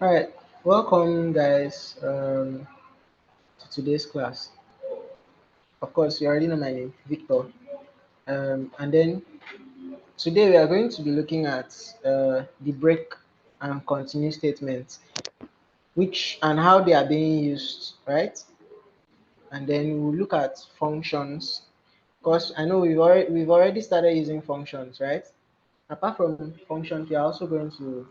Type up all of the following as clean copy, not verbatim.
All right, welcome guys to today's class. Of course, you already know my name, Victor. And then today we are going to be looking at the break and continue statements, which and how they are being used, right? And then we'll look at functions, because I know we've already started using functions, right? Apart from functions, we are also going to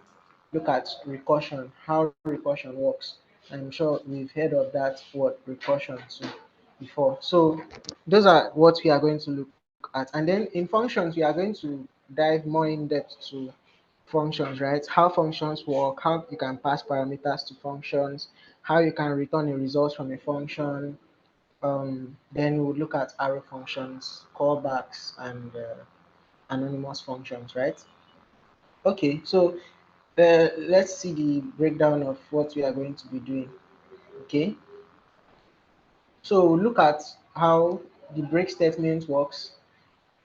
look at recursion, how recursion works. I'm sure we've heard of that word recursion too before. So those are what we are going to look at. And then in functions, we are going to dive more in depth to functions, right? How functions work, how you can pass parameters to functions, how you can return a result from a function. Then we'll look at arrow functions, callbacks, and anonymous functions, right? Okay, so let's see the breakdown of what we are going to be doing. Okay, so we'll look at how the break statement works,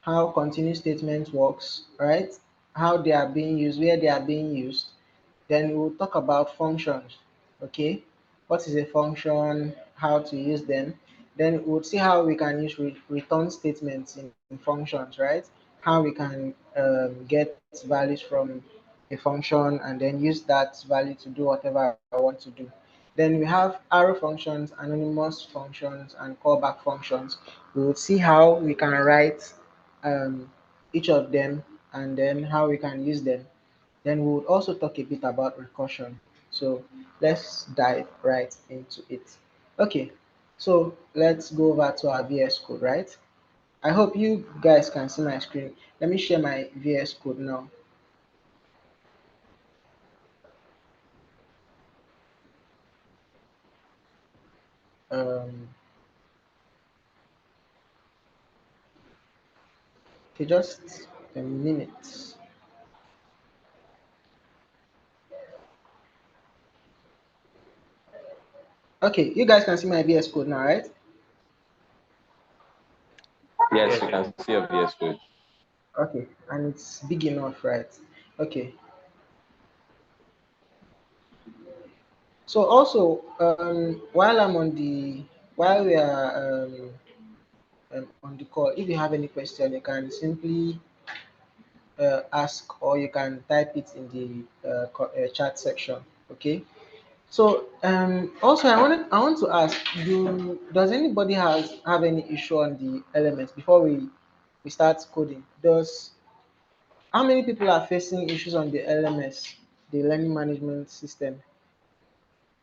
how continue statement works, right? How they are being used, where they are being used. Then we'll talk about functions. Okay, what is a function, how to use them. Then we'll see how we can use return statements in functions, right? How we can get values from a function and then use that value to do whatever I want to do. Then we have arrow functions, anonymous functions, and callback functions. We will see how we can write each of them and then how we can use them. Then we would also talk a bit about recursion. So let's dive right into it. Okay, so let's go over to our VS Code, right? I hope you guys can see my screen. Let me share my VS Code now. Um, okay, just a minute. Okay, you guys can see my VS Code now, right? Yes, you can see your VS Code. Okay, and it's big enough, right? Okay. So also, while we are on the call, if you have any question, you can simply ask or you can type it in the chat section. Okay. So also I want to ask, does anybody have any issue on the elements before we start coding? Does How many people are facing issues on the LMS, the learning management system?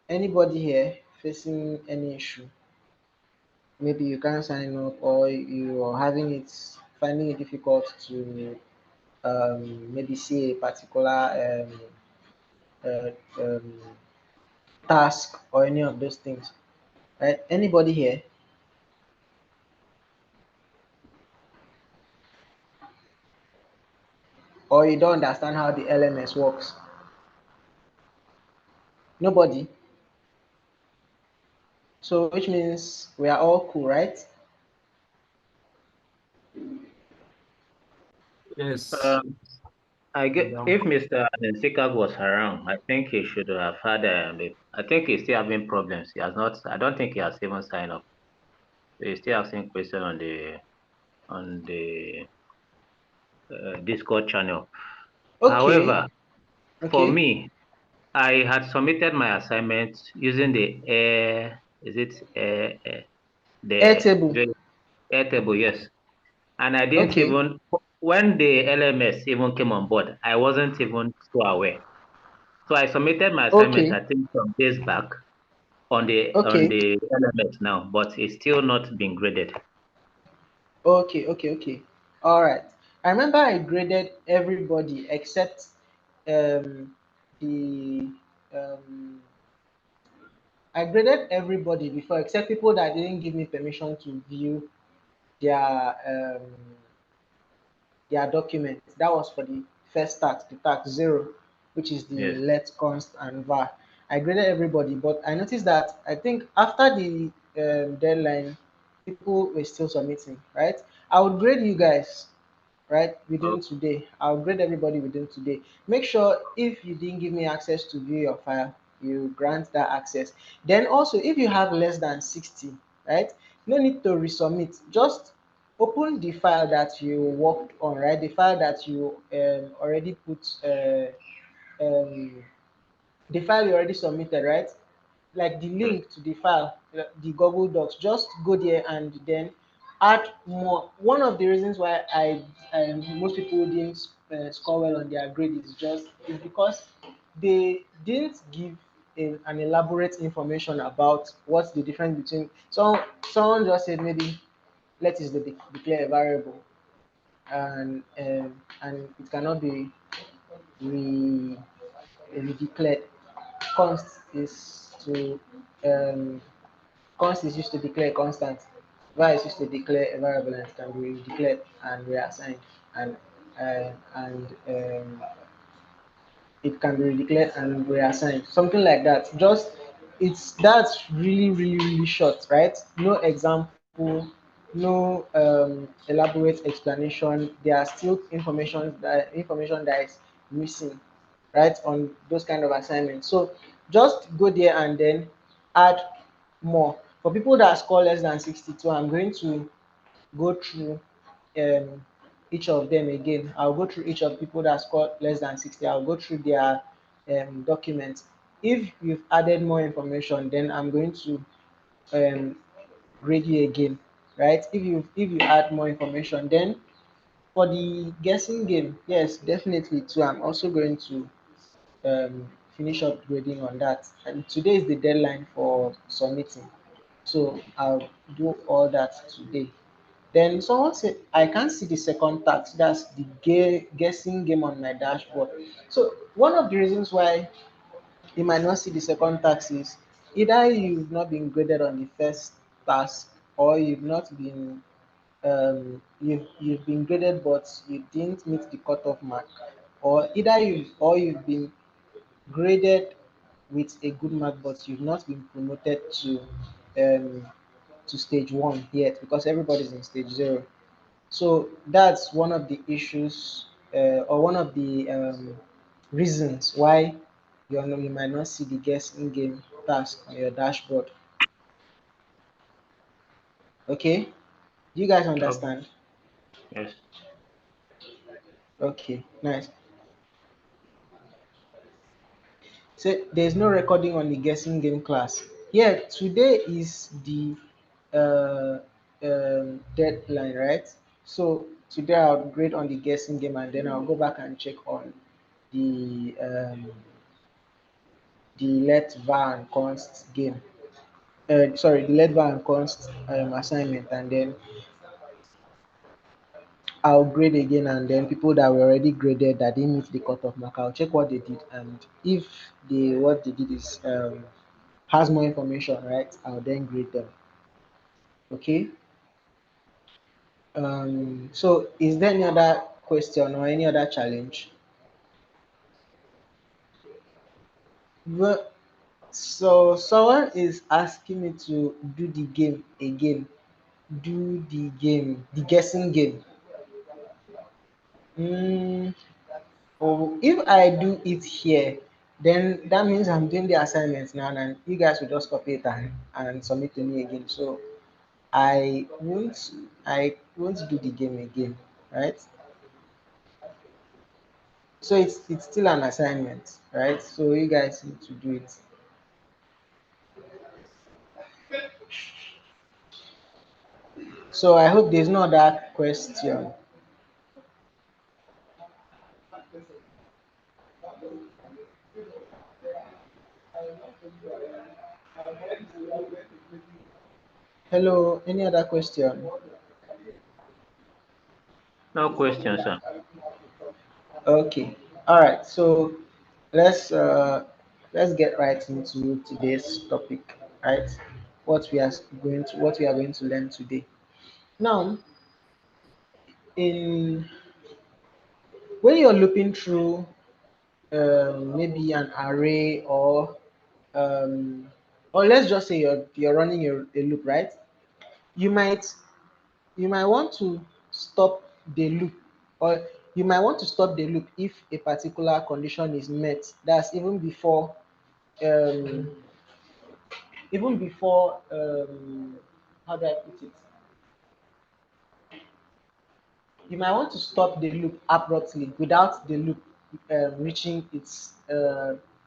Anybody here facing any issue? Maybe you can't sign up or you are finding it difficult to maybe see a particular uh, um, task or any of those things. Right? Anybody here? Or you don't understand how the LMS works? Nobody. So which means we are all cool, right? Yes. Um, I get Madam. if Mr. Sikag was around, I think he should have had. I think he's still having problems. He has not. I don't think he has even signed up. He's still asking questions on the Discord channel. Okay, However, for okay. me, I had submitted my assignment using the air. Is it the Airtable. Airtable? Yes, and I didn't Okay, even when the LMS even came on board. I wasn't even so aware. So I submitted my assignment, okay, I think, some days back on the okay, LMS now, but it's still not been graded. okay. All right. I remember I graded everybody except um, the I graded everybody before except people that didn't give me permission to view their documents. That was for the first tax, the tax zero, which is the Yes. let const and var. I graded everybody, but I noticed that I think after the deadline, people were still submitting. Right? I would grade you guys right Oh, within today. I'll grade everybody within today. Make sure if you didn't give me access to view your file, you grant that access. Then also, if you have less than 60, right, no need to resubmit. Just open the file that you worked on, right, the file that you already put um, the file you already submitted, right? Like the link to the file, the Google Docs. Just go there and then add more. One of the reasons why most people didn't score well on their grade is because they didn't give an elaborate information about what's the difference between. Someone just said maybe let is declare a variable, and it cannot be re, declared. Const is to um, const is used to declare a constant. Var is used to declare a variable and it can be declared and reassigned, and it can be declared and reassigned, something like that. Just that's really really short, right? No example, no elaborate explanation. There are still information that is missing, right, on those kind of assignments. So just go there and then add more. For people that score less than 62, I'm going to go through um, each of them again. I'll go through each of people that score less than 60. I'll go through their documents. If you've added more information, then I'm going to um, grade you again, right? If you add more information, then for the guessing game, yes, definitely too. I'm also going to finish up grading on that. And today is the deadline for submitting, so I'll do all that today. Then someone said, I can't see the second task. That's the guessing game on my dashboard. So one of the reasons why you might not see the second task is either you've not been graded on the first task, or you've been graded but you didn't meet the cutoff mark, or you've been graded with a good mark but you've not been promoted um, to stage one yet, because everybody's in stage zero. So that's one of the issues, or one of the reasons why you might not see the guessing game task on your dashboard. Okay, do you guys Oh, understand? yes. Okay, nice. So there's no recording on the guessing game class. Yeah, today is the uh, deadline, right? So today I'll grade on the guessing game and then I'll go back and check on the let var and const game. Sorry, the let var and const assignment, and then I'll grade again, and then people that were already graded that didn't meet the cutoff mark, I'll check what they did, and if what they did is has more information, right, I'll then grade them. Okay. So is there any other question or any other challenge? Well, so someone is asking me to do the game again. Do the game, the guessing game. Mm, oh, if I do it here, then that means I'm doing the assignment now, and you guys will just copy it and submit to me again. So I won't do the game again, right? So it's still an assignment, right? So you guys need to do it. So I hope there's no other question. Hello, any other question? No question, sir. Okay. All right. So let's uh let's get right into today's topic, right? What we are going to learn today. Now, in when you're looping through maybe an array, um, or let's just say you're running a loop, right? You might you might want to stop the loop, or you might want to stop the loop if a particular condition is met. That's even before um, even before how do I put it? You might want to stop the loop abruptly without the loop reaching its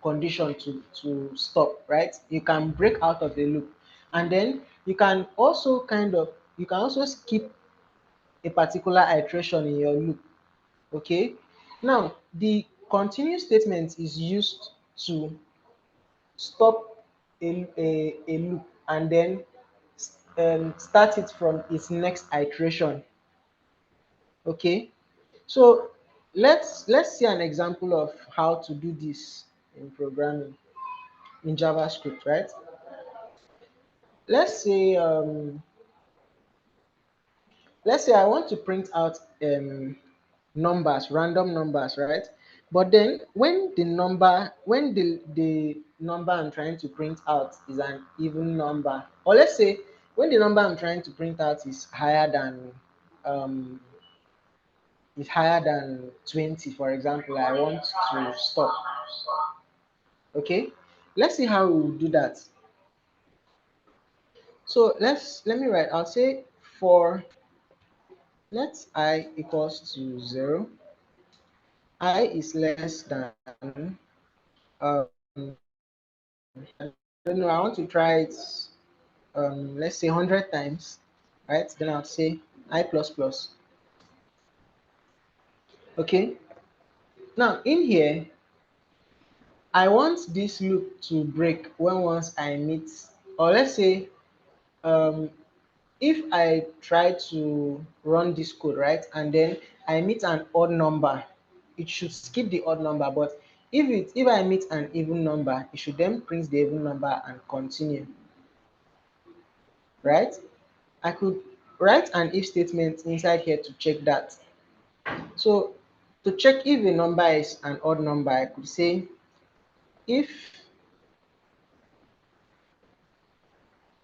condition to stop, right? You can break out of the loop, and then you can also skip a particular iteration in your loop. Okay, now the continue statement is used to stop a loop and then start it from its next iteration. Okay, so let's see an example of how to do this in programming in JavaScript, right? Let's say I want to print out numbers, random numbers, right? But then when the number I'm trying to print out is an even number, or let's say when the number I'm trying to print out um, is higher than 20, for example, I want to stop. Okay, let's see how we will do that. So let me write. I'll say for let I equals to 0, I is less than I don't know, I want to try it let's say 100 times, right? Then I'll say I plus plus. Okay, now in here I want this loop to break when once I meet, or let's say um if I try to run this code, right, and then I meet an odd number, it should skip the odd number. But if I meet an even number, it should then print the even number and continue, right? I could write an if statement inside here to check that. So to check if a number is an odd number, I could say if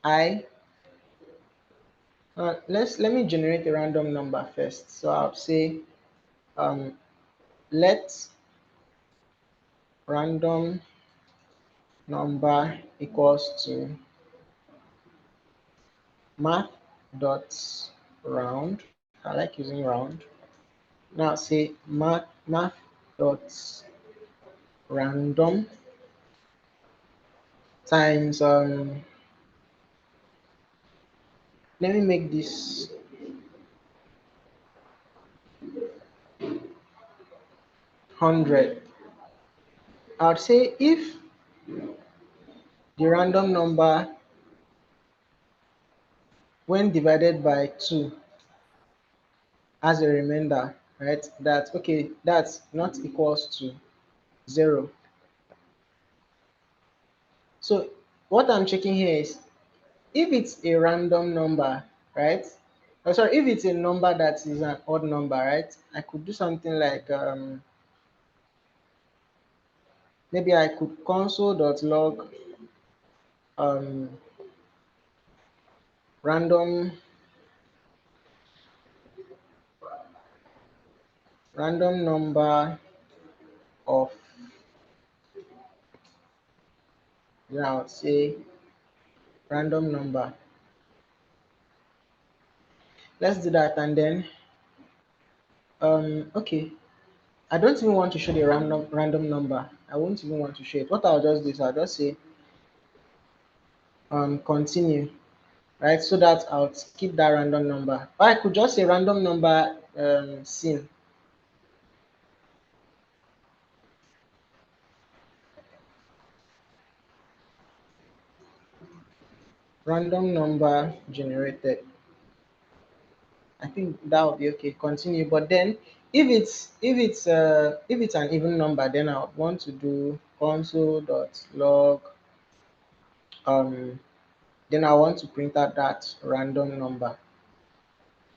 I let me generate a random number first. So I'll say um, let random number equals to math dot round. I like using round. Now say math dot random times let me make this 100. I'd say if the random number when divided by 2 as a remainder, right, that okay, that's not equals to 0. So what I'm checking here is if it's a random number, right? Oh, sorry, if it's a number that is an odd number, right? I could do something like maybe I could console.log um, random random number of, now say random number. Let's do that, and then okay, I don't even want to show the random number. I won't even want to show it. What I'll just do is I'll just say continue, right? So that I'll skip that random number. Or I could just say random number seen. Random number generated. I think that would be okay. Continue. But then if it's an even number, then I would want to do console.log then I want to print out that random number.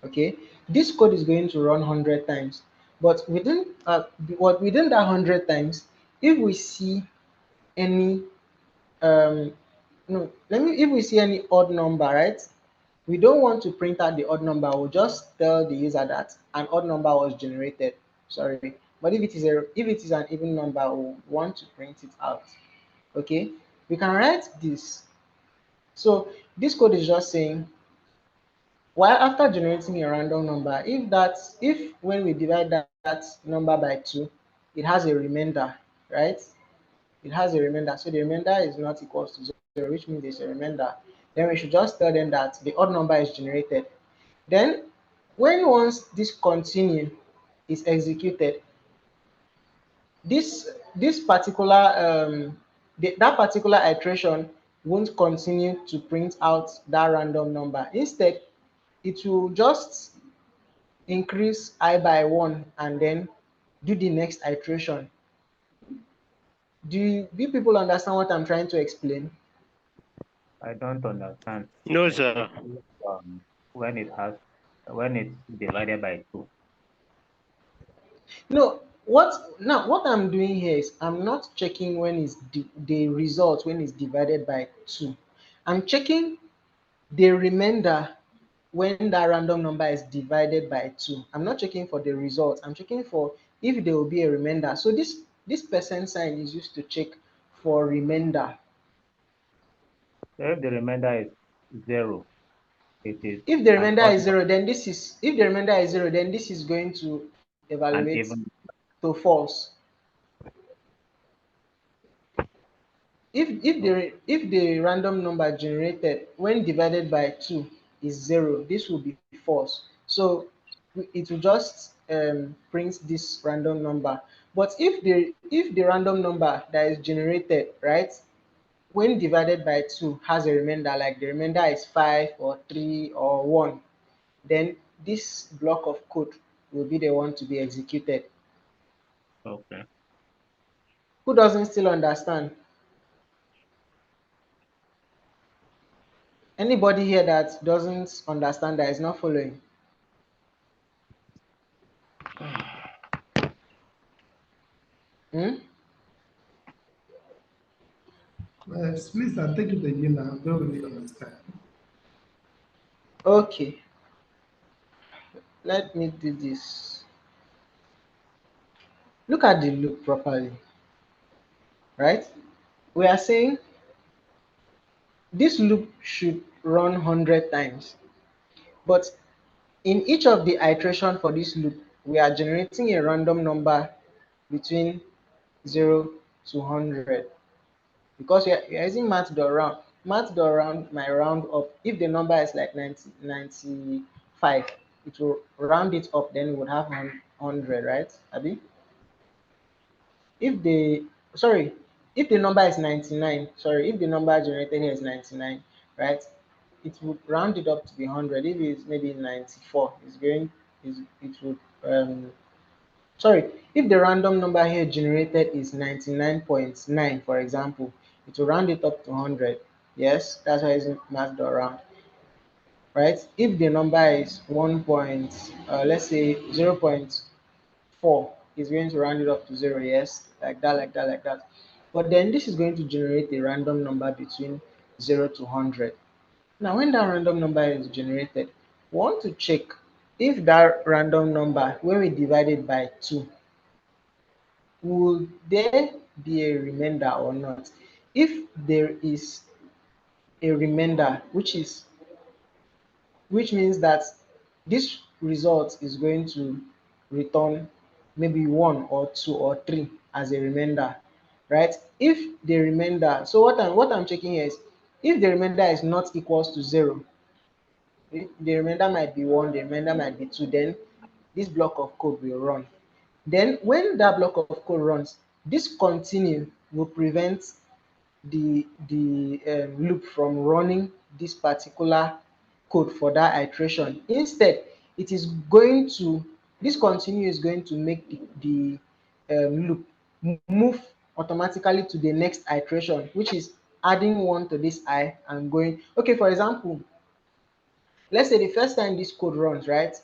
Okay, this code is going to run 100 times, but within that 100 times, if we see any um no let me if we see any odd number, right, we don't want to print out the odd number. We'll just tell the user that an odd number was generated. Sorry, but if it is an even number, we'll want to print it out. Okay, we can write this. So this code is just saying, while after generating a random number, if when we divide that number by 2, it has a remainder, right? It has a remainder. So the remainder is not equals to 0, which means there's a remainder. Then we should just tell them that the odd number is generated. Then when once this continue is executed, this particular that particular iteration won't continue to print out that random number. Instead, it will just increase I by 1 and then do the next iteration. Do people understand what I'm trying to explain? I don't understand, No, sir. especially when when it's divided by 2. No, what I'm doing here is I'm not checking when is the result when it's divided by 2. I'm checking the remainder when that random number is divided by 2. I'm not checking for the result. I'm checking for if there will be a remainder. So this percent sign is used to check for remainder. So if the remainder is 0, it is If the an remainder odd is 0, then this is if the remainder is 0, then this is going to and evaluate even. to false. If the random number generated when divided by 2 is 0, this will be false. So it will just print this random number. But if the random number that is generated, right, when divided by 2 has a remainder, like the remainder is 5 or 3 or 1, then this block of code will be the one to be executed. Okay. Who doesn't still understand? Anybody here that doesn't understand, that is not following? Hmm? Please, I'll take it again. I don't really understand. Okay, let me do this. Look at the loop properly, right? We are saying this loop should run 100 times, but in each of the iteration for this loop, we are generating a random number between 0 to 100, because we are using math.round. Math.round might round up. If the number is like 95, it will round it up, then we would have 100, right, Abi? If the sorry if the number is 99, sorry, if the number generated here is 99, right, it would round it up to be 100. If it's maybe 94, it's going is it would sorry, if the random number here generated is 99.9, for example, it will round it up to 100. Yes, that's why it's math dot round, right? If the number is 1 point let's say 0.4, is going to round it up to 0. Yes, like that, like that, like that. But then this is going to generate a random number between 0 to 100. Now when that random number is generated, we want to check if that random number, when we divide it by 2, will there be a remainder or not? If there is a remainder, which means that this result is going to return maybe 1 or 2 or 3 as a remainder, right? If the remainder, so what I'm checking here is if the remainder is not equals to 0, the remainder might be 1, the remainder might be 2, then this block of code will run. Then when that block of code runs, this continue will prevent the loop from running this particular code for that iteration. Instead, it is going to this continue is going to make the loop move automatically to the next iteration, which is adding 1 to this I and going. Okay, for example, let's say the first time this code runs, right?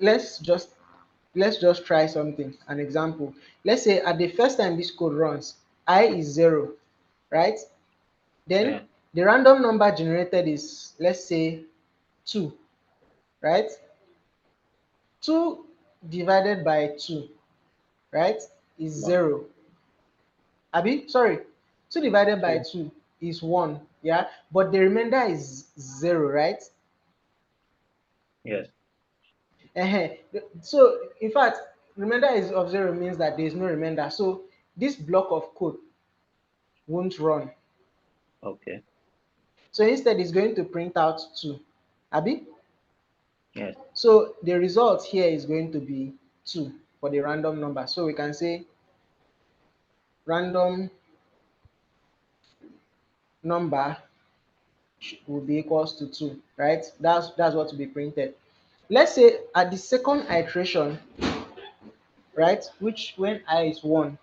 let's just let's just try something, an example. Let's say at the first time this code runs, I is 0, right? Yeah. Then the random number generated is, let's say, 2, right? 2 divided by 2, right, is Yeah. 0. Abi, sorry, 2 divided by 2 is 1, yeah, but the remainder is 0, right? Yes. So in fact, remainder is of 0 means that there is no remainder. So this block of code won't run. Okay. So instead, it's going to print out 2. Abi? Yes. So the result here is going to be 2 for the random number. So we can say random number will be equals to 2, right? That's what will be printed. Let's say at the second iteration, right, which when I is 1,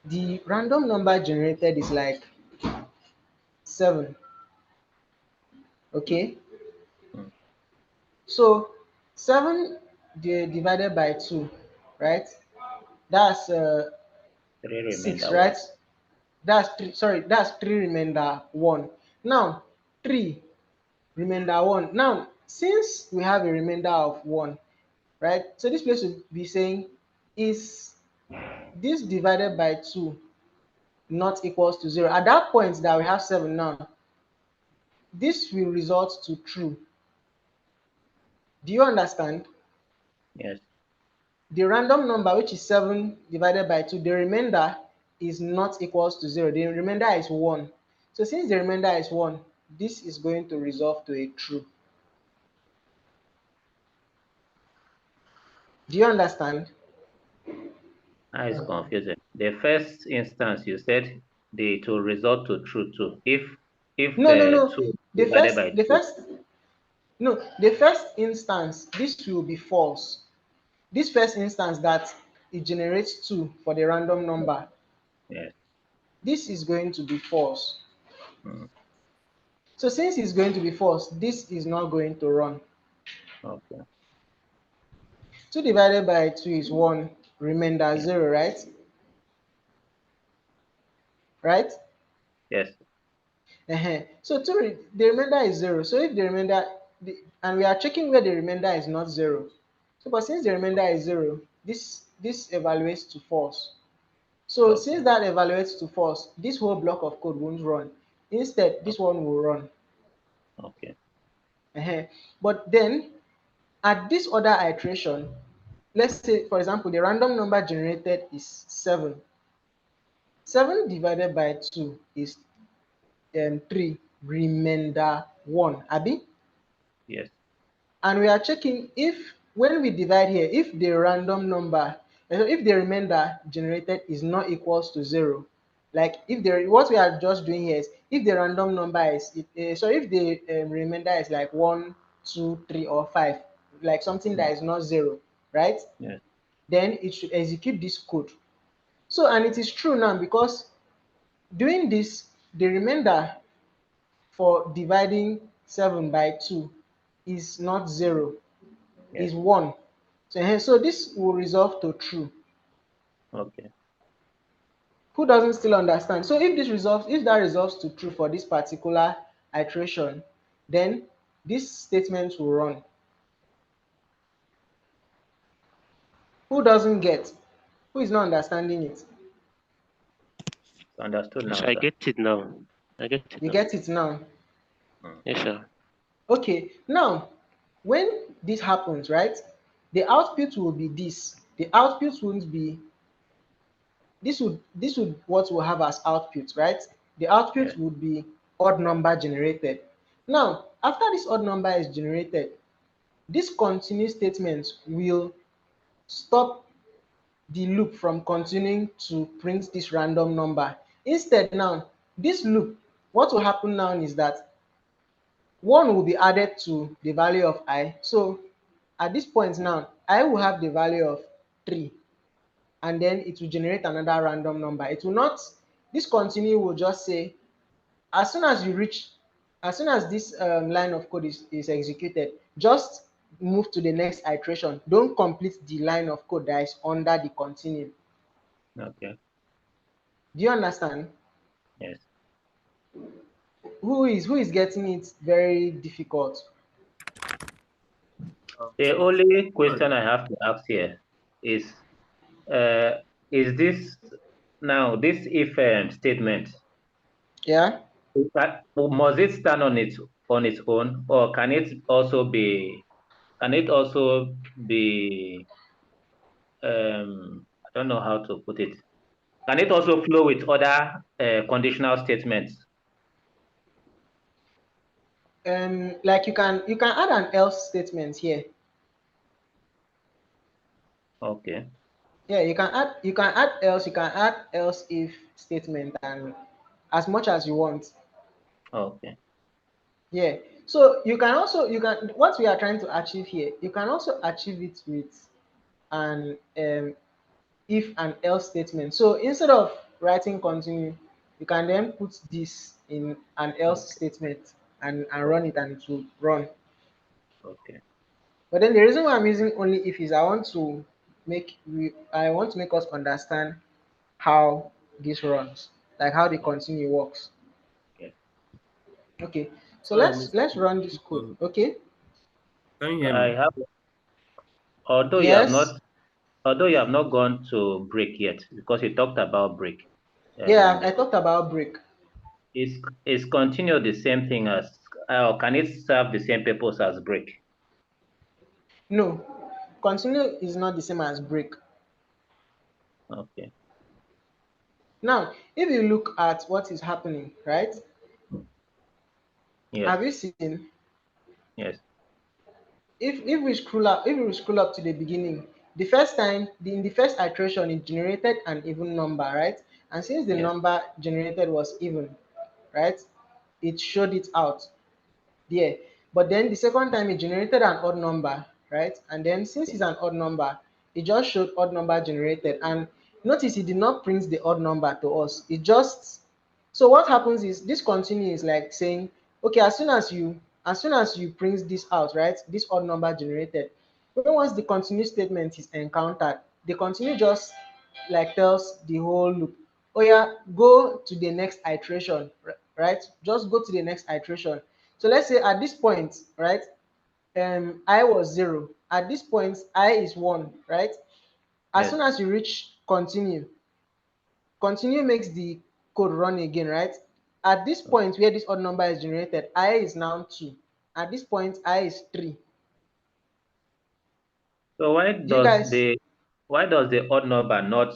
the random number generated is like 7. Okay, Mm. so 7 divided by 2, right? That's 3 6, remainder 1. right? That's 3. Sorry, that's 3 remainder 1. Now 3 remainder 1. Now since we have a remainder of 1, right? So this place will be saying, is this divided by 2 not equals to 0? At that point that we have 7 now, this will result to true. Do you understand? Yes. The random number, which is 7 divided by 2, the remainder is not equals to 0. The remainder is 1. So since the remainder is 1, this is going to resolve to a true. Do you understand? That is confusing. The first instance you said it will result to true too. If No, no, no. 2 The divided first, by the 2. first, no, the first instance, this will be false. This first instance that it generates 2 for the random number, Yes. this is going to be false. Mm. So since it's going to be false, this is not going to run. Okay. 2 divided by 2 is 1, remainder Yeah. 0, right? Right? Yes. So the remainder is 0. So if the remainder, and we are checking where the remainder is not 0. So but since the remainder is 0, this evaluates to false. So Okay. since that evaluates to false, this whole block of code won't run. Instead, this one will run. Okay. But then at this other iteration, let's say for example the random number generated is 7. 7 divided by 2 is 3, remainder 1, abi? Yes. And we are checking if when we divide here, if the random number, if the remainder generated is not equals to 0, like if the what we are just doing here is if the random number is so if the remainder is like 1, 2, 3, or 5, like something Mm. that is not 0, right? Yes. Then it should execute this code. So and it is true now because doing this, the remainder for dividing 7 by 2 is not 0, Yes. is 1. So this will resolve to true. Okay. Who doesn't still understand? So if that resolves to true for this particular iteration, then this statement will run. Who doesn't get? Who is not understanding it? Understood Yes, now, I sir. get it now. I get it You now. get it now? Mm. Yes, sir. Okay, now when this happens, right, the output will be this. The output won't be this would what we'll have as output, right? The output Yes. would be odd number generated. Now, after this odd number is generated, this continue statement will stop the loop from continuing to print this random number. Instead, now, this loop, what will happen now is that 1 will be added to the value of I. So at this point now, I will have the value of 3, and then it will generate another random number. It will not, this continue will just say, as soon as you reach, as soon as this line of code is executed, just move to the next iteration. Don't complete the line of code that is under the continue. Okay. Do you understand? Yes. Who is getting it very difficult? The only question I have to ask here is, uh, is this Now, this if statement, Yeah. must it stand on its own, or can it also be I don't know how to put it. Can it also flow with other conditional statements? Like you can add an else statement here. Okay. Yeah, you can add else if statement, and as much as you want. Okay. Yeah. So you can what we are trying to achieve here, you can also achieve it with an if and else statement. So instead of writing continue, you can then put this in an else Okay. statement and run it, and it will run. Okay. But then the reason why I'm using only if is I want to make us understand how this runs, like how the continue works. Okay. Okay, so Sorry, let's Mr. run this code. Victor. Okay. Can you So hear I me? have, although you have Yes. not, although you have not gone to break yet, because you talked about break. Yeah, And I talked about break. is continue the same thing as, or can it serve the same purpose as break? No, continue is not the same as break. Okay. Now, if you look at what is happening, right? Yes. Have you seen, Yes. if we scroll up to the beginning, the first time in the first iteration it generated an even number, right? And since the Yes. number generated was even, right, it showed it out there. But then the second time it generated an odd number, right? And then since it's an odd number, it just showed odd number generated. And notice it did not print the odd number to us. It just, so what happens is this continue is like saying, okay, as soon as you print this out, right? This odd number generated. When once the continue statement is encountered, the continue just like tells the whole loop, oh yeah, go to the next iteration, right? Just go to the next iteration. So let's say at this point, right, I was 0. At this point, I is 1, right? As Yes. soon as you reach continue makes the code run again, right? At this point where this odd number is generated, I is now 2. At this point, I is 3. So Do you guys? why does the odd number not,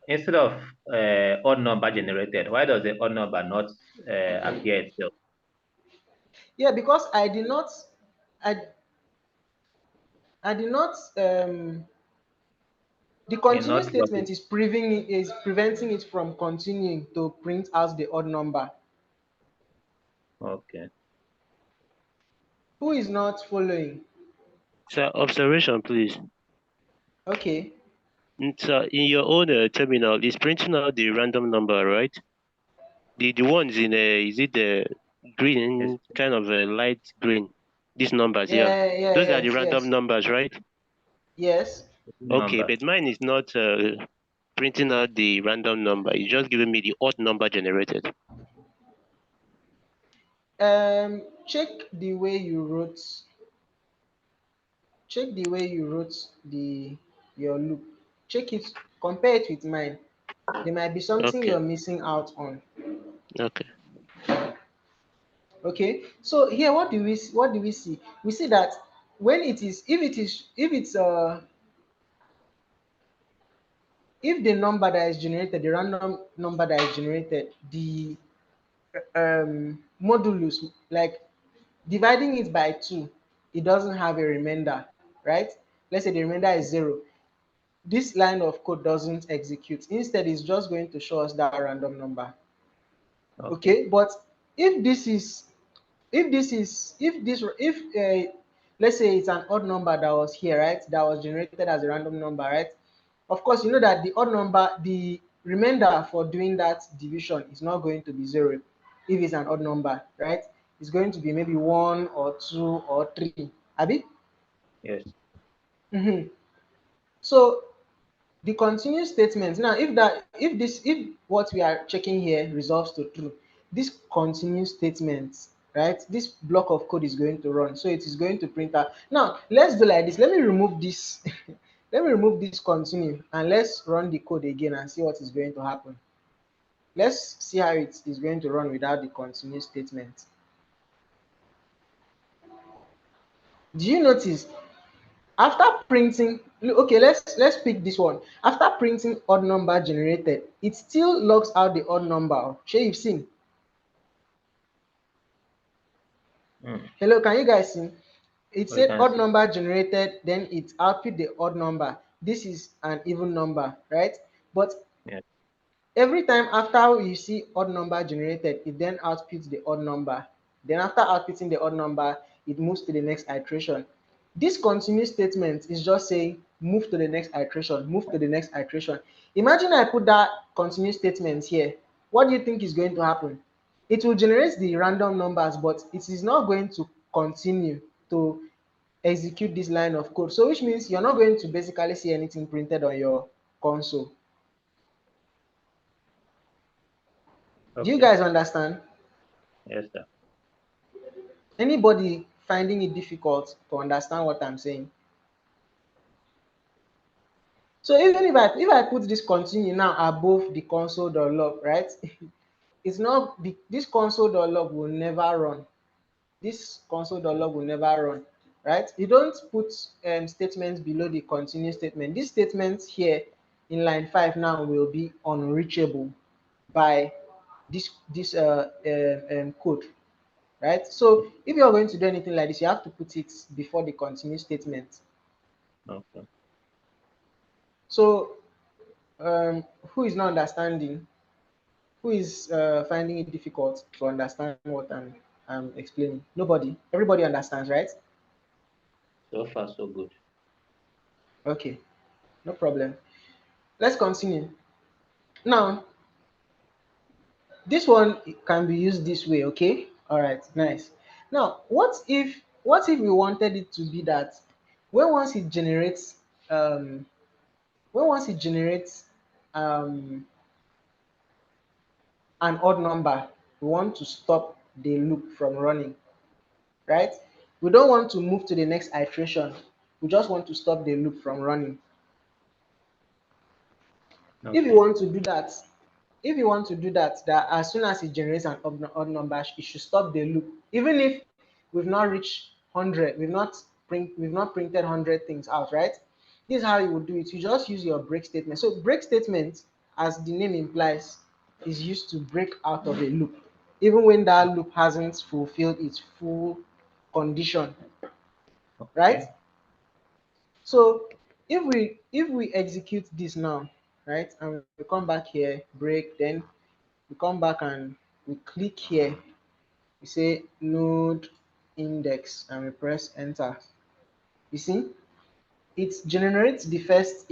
instead of odd number generated, why does the odd number not appear itself Yeah, because I I did not the in continue not logic? statement is preventing it from continuing to print out the odd number. Okay. Who is not following? So observation, please. Okay. So in your own terminal, it's printing out the random number, right? The ones in is it the Yes. green, kind of a light green? These numbers here, Yeah, yeah, those are the yes, random yes, numbers, right? yes. Okay, Numbers. but mine is not printing out the random number. It's just giving me the odd number generated. Check the way you wrote. Check the way you wrote the your loop. Check it. Compare it with mine. There might be something Okay, you're missing out on. okay. Okay. So here, what do we see? We see that when it is, if the number that is generated, the random number that is generated, the modulus, like dividing it by 2, it doesn't have a remainder, right? Let's say the remainder is 0. This line of code doesn't execute. Instead, it's just going to show us that random number. Okay. Okay, but if this is if let's say it's an odd number that was here, right, that was generated as a random number, right? Of course, you know that the odd number, the remainder for doing that division is not going to be 0 if it's an odd number, right? It's going to be maybe 1 or 2 or 3, abi. Yes. So the continue statement, now if what we are checking here resolves to true, this continue statement, right, this block of code is going to run, so it is going to print out. Now let's do like this. Let me remove this Let me remove this continue and let's run the code again and see what is going to happen. Let's see how it is going to run without the continue statement. Do you notice after printing, okay, let's pick this one. After printing odd number generated, it still logs out the odd number. Shey you've seen? Hello, can you guys see? It said odd number generated, then it output the odd number. This is an even number, right? But every time after you see odd number generated, it then outputs the odd number. Then after outputting the odd number, it moves to the next iteration. This continue statement is just saying move to the next iteration, move to the next iteration. Imagine I put that continue statement here. What do you think is going to happen? It will generate the random numbers, but it is not going to continue to execute this line of code. So which means you're not going to basically see anything printed on your console. Okay. Do you guys understand? Yes, sir. Anybody finding it difficult to understand what I'm saying? So even if I put this continue now above the console.log, right? It's not this console.log will never run. This console.log will never run, right? You don't put statements below the continue statement. This statement here in line 5 now will be unreachable by this code, right? So if you're going to do anything like this, you have to put it before the continue statement. Okay. So who is not understanding? Who is finding it difficult to understand what I'm explaining? Nobody. Everybody understands, right? So far, so good. Okay, no problem. Let's continue. Now, this one can be used this way, okay? All right, nice. Now, what if we wanted it to be that once it generates um, an odd number, we want to stop the loop from running, right? We don't want to move to the next iteration. We just want to stop the loop from running. Okay. If you want to do that, that as soon as it generates an odd number, it should stop the loop. Even if we've not reached 100, we've not printed 100 things out, right? This is how you would do it. You just use your break statement. So break statement, as the name implies, is used to break out of a loop, even when that loop hasn't fulfilled its full condition, right? So if we execute this now, right, and we come back here, break, then we come back and we click here, we say node index and we press enter. You see, it generates the first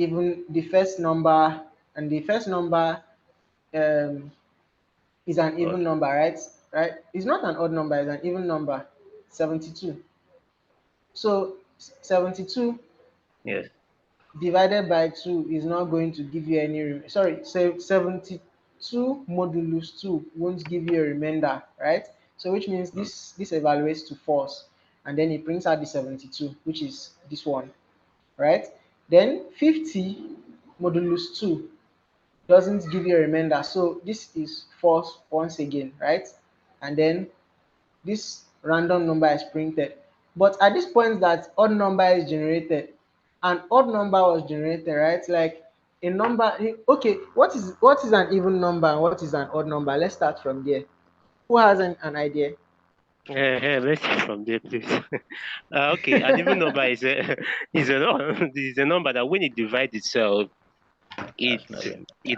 number, and the first number is an even number, right? It's not an odd number, it's an even number, 72. So 72, yes, divided by 2 is not going to give you any, 72 modulus 2 won't give you a remainder, right? So which means this evaluates to false, and then it brings out the 72, which is this one, right? Then 50 modulus 2 doesn't give you a remainder, so this is false once again, right? And then this random number is printed. But at this point that odd number is generated, an odd number was generated, right? Like a number, okay, what is an even number and what is an odd number? Let's start from there. Who has an idea? Let's see from there, please. Okay, an even number is a is a number that when it divides itself, it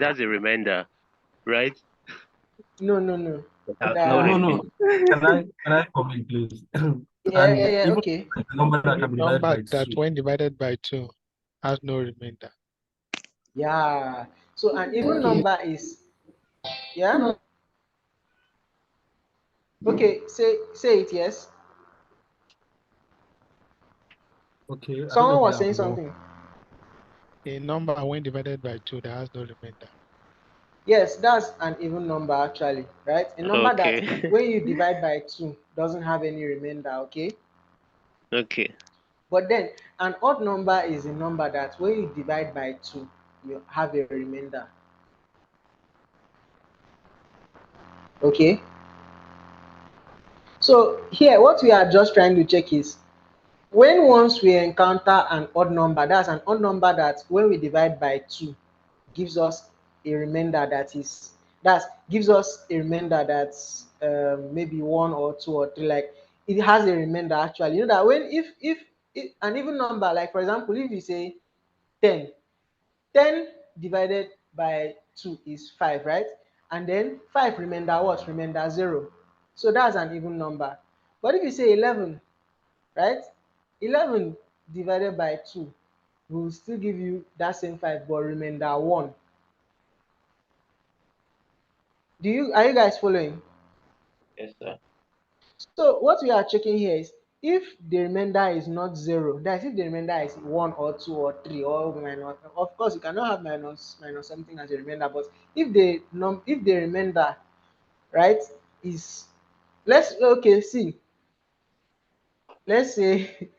has a remainder, right? No. no No. Can I comment, please? Yeah, Even okay. the number that can be divided Number by that 2. when divided by 2 has no remainder. Yeah. So an even number is, yeah. Okay, say it, yes. Okay, I don't know Someone if was I saying have one. something. A number when divided by 2 that has no remainder. Yes, that's an even number actually, right? A number that Okay. when you divide by 2 doesn't have any remainder, okay? Okay. But then an odd number is a number that when you divide by 2, you have a remainder. Okay? So here, what we are just trying to check is when once we encounter an odd number, that's an odd number that when we divide by 2 gives us a remainder gives us a remainder that's maybe 1 or 2 or 3. Like it has a remainder actually. You know that when if an even number, like for example, if you say 10, 10 divided by 2 is 5, right? And then 5 remainder what? Remainder 0. So that's an even number. But if you say 11, right? 11 divided by 2 will still give you that same 5, but remainder 1. Are you guys following? Yes, sir. So what we are checking here is if the remainder is not 0, that's if the remainder is 1 or 2 or 3 or minus. Of course, you cannot have minus something as a remainder, but if the remainder, right, is, let's say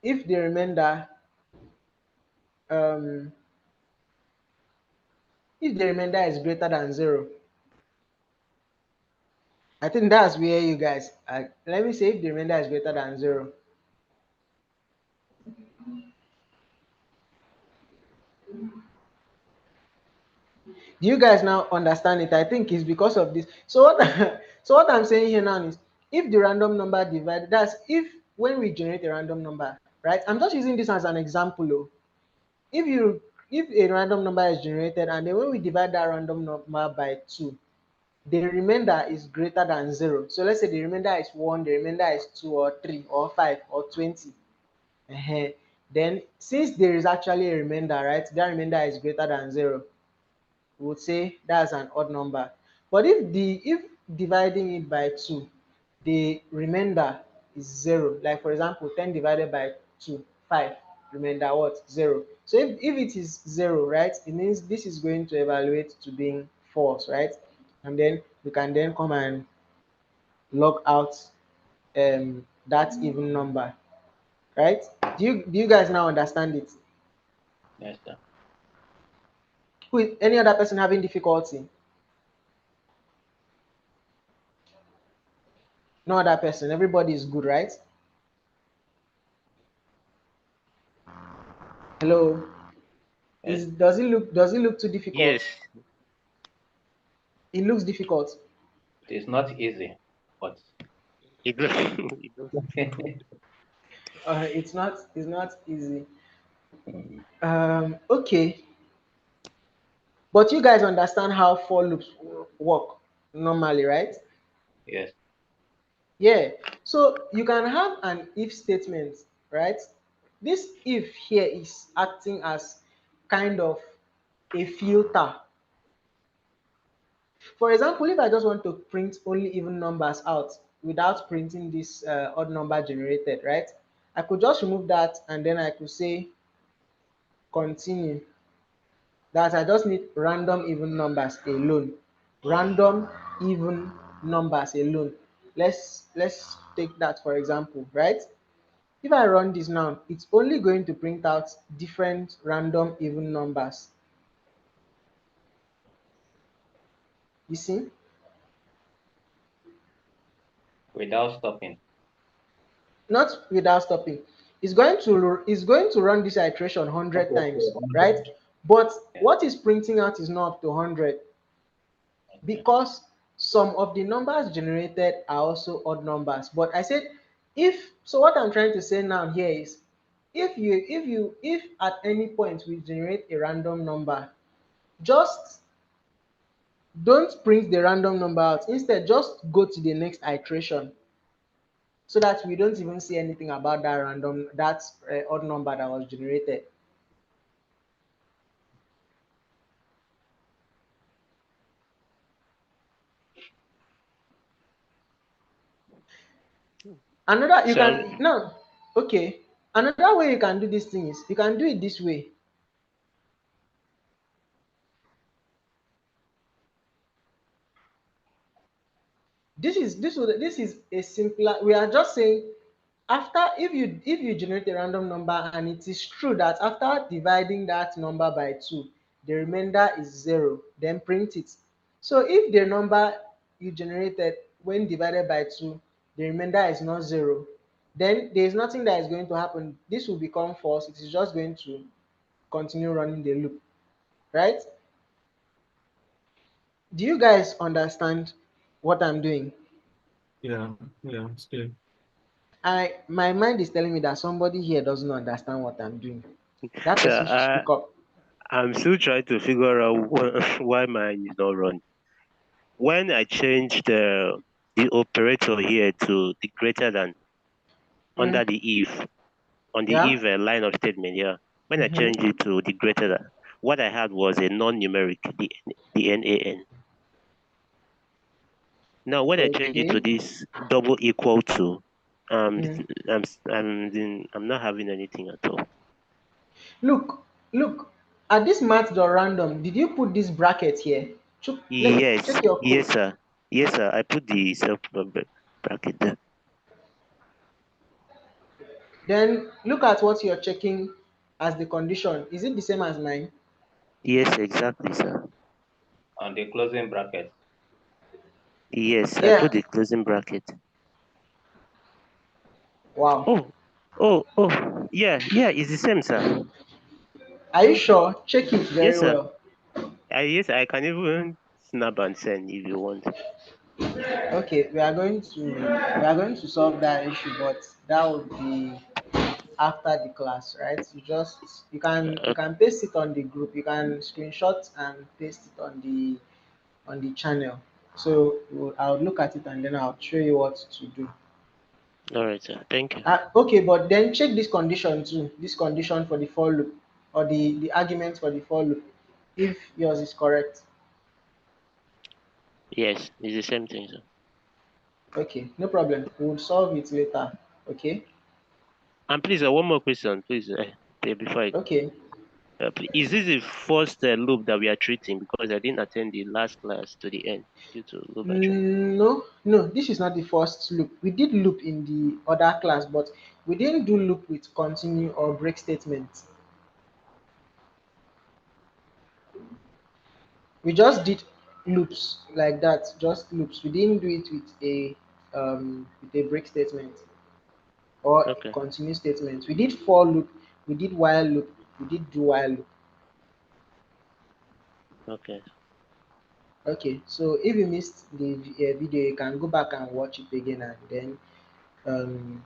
if the remainder um is greater than 0, I think that's where you guys are. Let me say if the remainder is greater than 0. Do you guys now understand it? I think it's because of this. So what so what I'm saying here now is if the random number divided, that's if when we generate a random number, right? I'm just using this as an example. Oh. If a random number is generated and then when we divide that random number by 2, the remainder is greater than 0. So let's say the remainder is 1, the remainder is 2 or 3 or 5 or 20. Then since there is actually a remainder, right? That remainder is greater than 0. We would say that's an odd number. But if dividing it by 2, the remainder is 0. Like for example, 10 divided by 2, 5. Remainder what? 0. So if it is 0, right, it means this is going to evaluate to being false, right? And then we can then come and log out that even number, right? Do you guys now understand it? Yes, sir. Any other person having difficulty? No other person. Everybody is good, right? Hello. Yes. Does it look too difficult? Yes. It looks difficult. It is not easy, but It looks, it looks difficult. It's not easy. Okay. But you guys understand how for loops work normally, right? yes, Yeah. So you can have an if statement, right? This if here is acting as kind of a filter. For example, if I just want to print only even numbers out without printing this odd number generated, right? I could just remove that and then I could say continue. That I just need random even numbers alone. Random even numbers alone. Let's take that for example, right? If I run this now, it's only going to print out different random even numbers. You see? without stopping. Not without stopping. It's going to run this iteration 100 Okay, times, so right? 100. But Yes, what is printing out is not up to 100 okay. because some of the numbers generated are also odd numbers. But I said if so, what I'm trying to say now here is if at any point we generate a random number, just don't print the random number out. Instead, just go to the next iteration so that we don't even see anything about that odd number that was generated. Another you So, can no okay. Another way you can do this thing is you can do it this way. This is a simpler. We are just saying after, if you generate a random number and it is true that after dividing that number by 2, the remainder is 0, then print it. So if the number you generated when divided by 2, the remainder is not 0, then there is nothing that is going to happen. This will become false. It is just going to continue running the loop, right? Do you guys understand what I'm doing? Yeah, still. My mind is telling me that somebody here doesn't understand what I'm doing. That So person should speak up. I'm still trying to figure out why mine is not running. When I change the operator here to the greater than under the if, on the Yeah. if line of statement here, when I Mm-hmm. changed it to the greater than, what I had was a non-numeric, the NaN. Now when I change it to Okay. this double equal to, Mm. I'm not having anything at all. Look. At this math.random, did you put this bracket here? Yes, Check your code. yes, sir. Yes, sir. I put the self bracket there. Then look at what you're checking as the condition. Is it the same as mine? Yes, exactly, sir. On the closing bracket. Yes, I put Yeah. the closing bracket. Wow. Yeah, it's the same, sir. Are you sure? Check it Yes, very sir. well. Yes, I can even snap and send if you want. Okay, we are going to solve that issue, but that would be after the class, right? You can paste it on the group. You can screenshot and paste it on the channel. So I'll look at it and then I'll show you what to do. All right, sir. Thank you. Okay, but then check this condition too. This condition for the for loop, or the argument for the for loop, if yours is correct. Yes, it's the same thing, sir. Okay, no problem. We'll solve it later. Okay. And please, one more question, please, before I go. Okay. Is this the first loop that we are treating? Because I didn't attend the last class to the end due to low battery. No, this is not the first loop. We did loop in the other class, but we didn't do loop with continue or break statements. We just did loops like that, just loops. We didn't do it with a break statement or a Okay, continue statement. We did for loop, we did while loop, we did do while loop. okay, Okay, so if you missed the video, you can go back and watch it again and then um,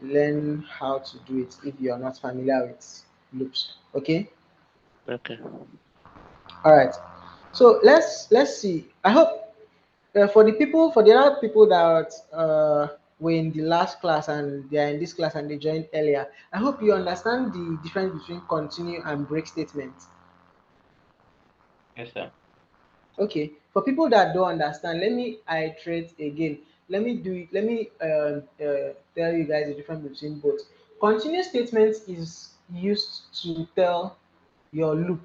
learn how to do it if you are not familiar with loops. Okay. okay. All right. So let's see. I hope for the other people that were in the last class and they are in this class and they joined earlier, I hope you understand the difference between continue and break statements. Yes, sir. Okay, for people that don't understand, let me iterate again. Let me do it. Let me tell you guys the difference between both. Continuous statement is used to tell your loop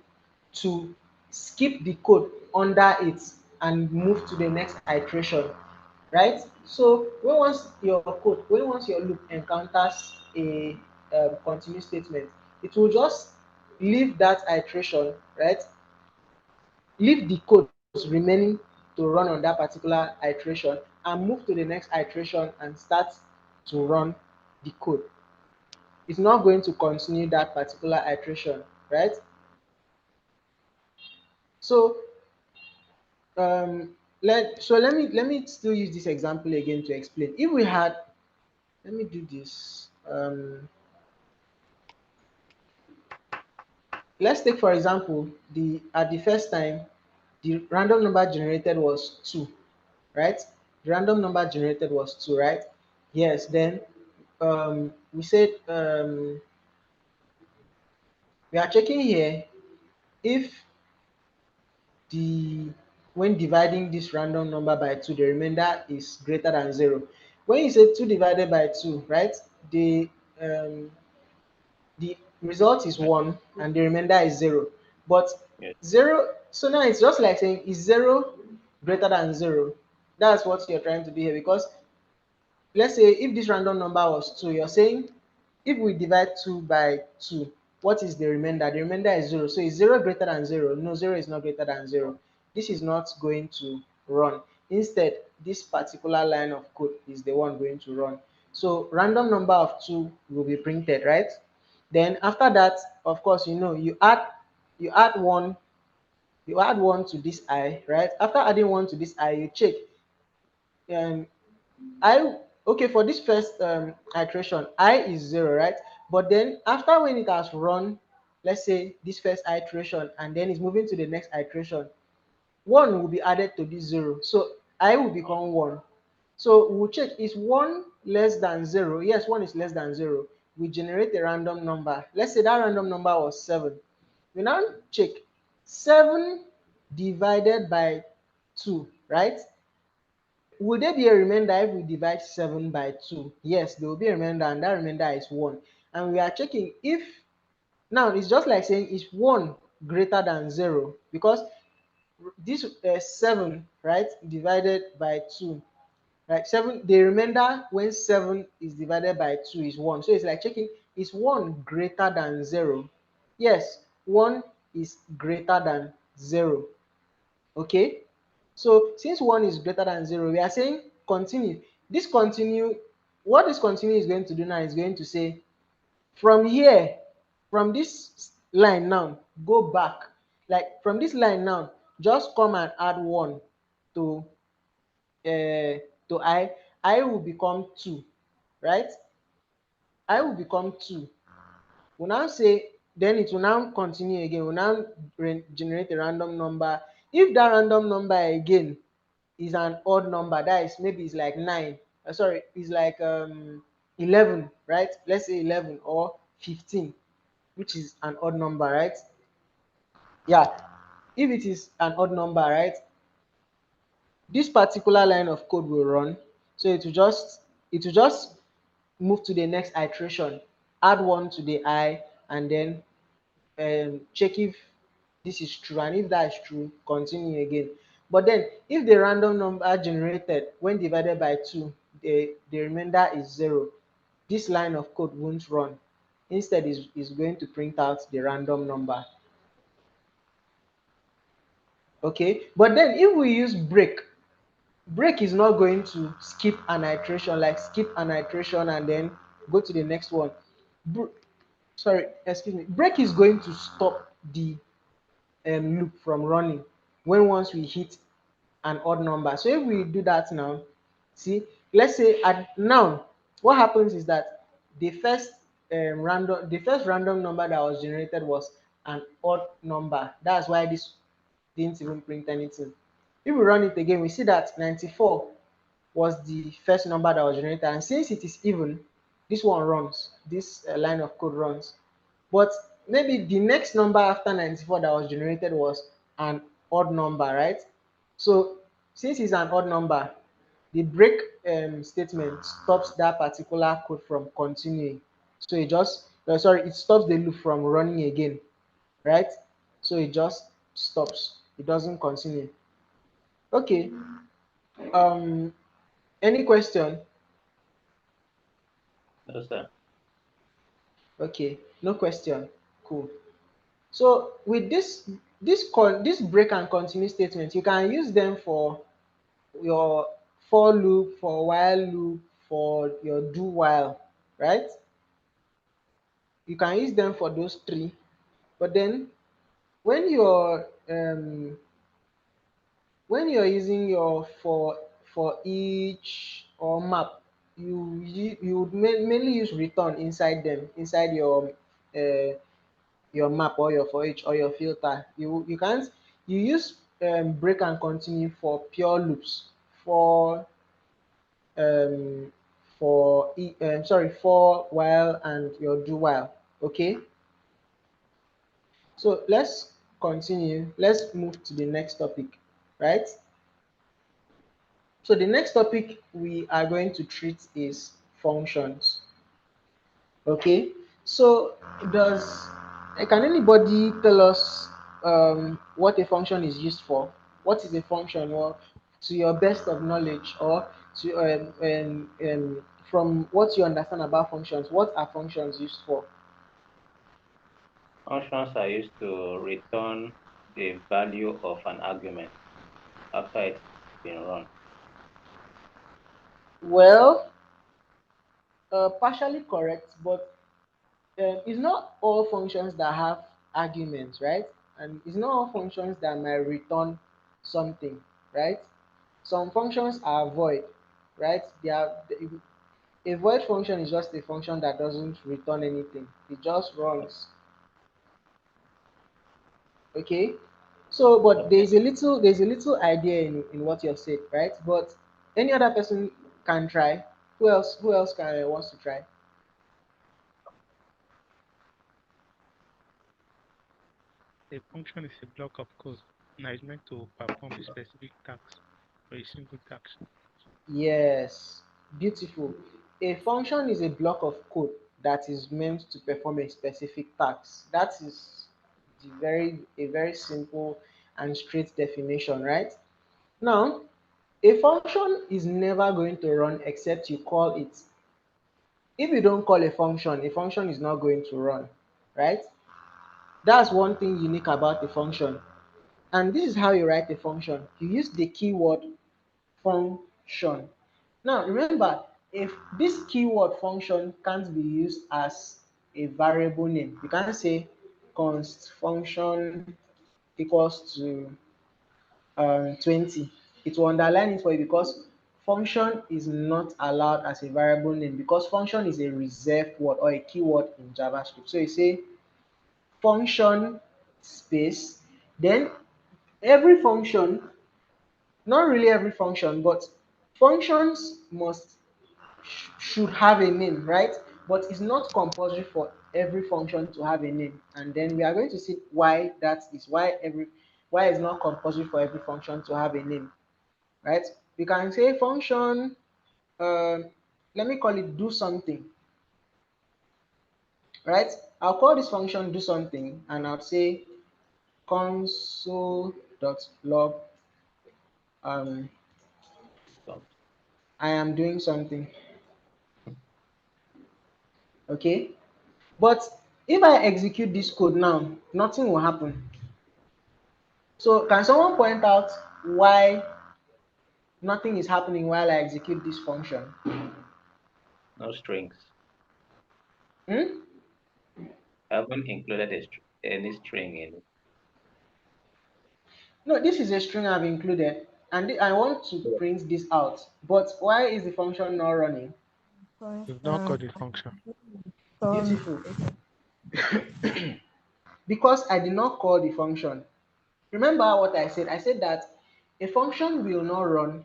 to skip the code under it and move to the next iteration, right? So when once your loop encounters a continuous statement, it will just leave that iteration, right? Leave the codes remaining to run on that particular iteration and move to the next iteration and start to run the code. It's not going to continue that particular iteration, right? So let me still use this example again to explain. If we had, let me do this. Let's take for example the at the first time the random number generated was 2, right? The random number generated was 2, right? Yes. Then we said we are checking here if the when dividing this random number by 2, the remainder is greater than 0. When you say 2 divided by 2, right? The result is 1 and the remainder is 0. But Yes. 0, so now it's just like saying, is 0 greater than 0? That's what you're trying to do here, because let's say if this random number was 2, you're saying if we divide 2 by 2, what is the remainder? The remainder is 0. So is 0 greater than 0? No, 0 is not greater than 0. This is not going to run. Instead, this particular line of code is the one going to run. So random number of 2 will be printed, right? Then after that, of course, you add 1, to this I, right? After adding 1 to this I, you check. Um, I okay, for this first iteration, I is 0, right? But then after when it has run, let's say this first iteration, and then it's moving to the next iteration, 1 will be added to this 0. So I will become 1. So we'll check, is 1 less than 0? Yes, 1 is less than 0. We generate a random number. Let's say that random number was 7. We now check 7 divided by 2, right? Will there be a remainder if we divide 7 by 2? Yes, there will be a remainder, and that remainder is 1. And we are checking if, now it's just like saying, is 1 greater than 0? Because this 7, right, divided by 2, right? 7, the remainder when 7 is divided by 2 is 1. So it's like checking, is 1 greater than 0? Yes, 1 is greater than 0. Okay, so since 1 is greater than 0, we are saying continue. This continue, what this continue is going to do now is going to say, from here, from this line now, go back. Like from this line now, just come and add 1 to I will become 2, right? I will become 2. We'll now say, then it will now continue again. We'll now generate a random number. If that random number again is an odd number, that is, maybe it's like 9, sorry, it's like 11, right? Let's say 11 or 15, which is an odd number, right? Yeah, if it is an odd number, right, this particular line of code will run. So it will just move to the next iteration, add 1 to the I, and then check if this is true, and if that is true, continue again. But then if the random number generated when divided by 2, the remainder is 0, this line of code won't run. Instead, is going to print out the random number. Okay, but then if we use break is not going to skip an iteration, like skip an iteration and then go to the next one. Sorry, excuse me, break is going to stop the loop from running when once we hit an odd number. So if we do that now, see, let's say at now, what happens is that the first random number that was generated was an odd number. That's why this didn't even print anything. If we run it again, we see that 94 was the first number that was generated, and since it is even, this one runs, this line of code runs. But maybe the next number after 94 that was generated was an odd number, right? So since it's an odd number, the break statement stops that particular code from continuing. So it stops the loop from running again, right? So it just stops, it doesn't continue. Okay, any question? No, sir. Okay, no question. Cool. So with this break and continue statement, you can use them for your for loop, for while loop, for your do while, right? You can use them for those three. But then when you're using your for each or map, you would mainly use return inside them, inside your map or your for each or your filter. You can't, you use break and continue for pure loops, for um sorry, for while and your do while. Okay, so let's continue, let's move to the next topic, right? So the next topic we are going to treat is functions. Okay, so does can anybody tell us what a function is used for? What is a function, or to your best of knowledge, or So, from what you understand about functions, what are functions used for? Functions are used to return the value of an argument after it's been run. Well, partially correct, but it's not all functions that have arguments, right? And it's not all functions that might return something, right? Some functions are void, right? A void function is just a function that doesn't return anything. It just runs. Okay. So, but Okay. there's a little idea in what you've said, right? But any other person can try. Who else can wants to try? A function is a block of code and is meant to perform a specific task or a single task. Yes, beautiful. A function is a block of code that is meant to perform a specific task. That is a very simple and straight definition, right? Now, a function is never going to run except you call it. If you don't call a function is not going to run, right? That's one thing unique about a function. And this is how you write a function. You use the keyword function. Now remember, if this keyword function can't be used as a variable name, you can't say const function equals to 20. It will underline it for you because function is not allowed as a variable name because function is a reserved word or a keyword in JavaScript. So you say function space, then every function, not really every function, but functions should have a name, right? But it's not compulsory for every function to have a name. And then we are going to see why that is, why it's not compulsory for every function to have a name, right? We can say function, um, let me call it do something, right? I'll call this function do something and I'll say console.log, um, So, I am doing something, okay? But if I execute this code now, nothing will happen. So can someone point out why nothing is happening while I execute this function? no strings. Hmm? I haven't included any string in it. No, this is a string I've included, and I want to Yeah. print this out. But why is the function not running? You've not called the function. Beautiful. Because I did not call the function. Remember what I said? I said that a function will not run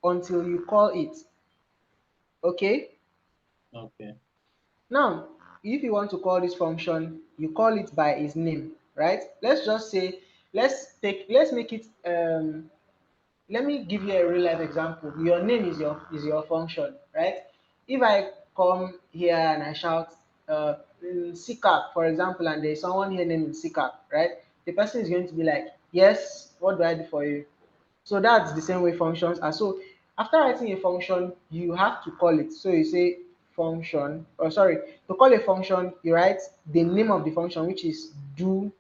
until you call it. Okay? Okay. Now, if you want to call this function, you call it by its name, right? Let's just say, let's make it, let me give you a real life example. Your name is your function, right? If I come here and I shout CCAP, for example, and there's someone here named CCAP, right? The person is going to be like, yes, what do I do for you? So that's the same way functions are. So after writing a function, you have to call it. So you say function, or sorry, to call a function, you write the name of the function, which is do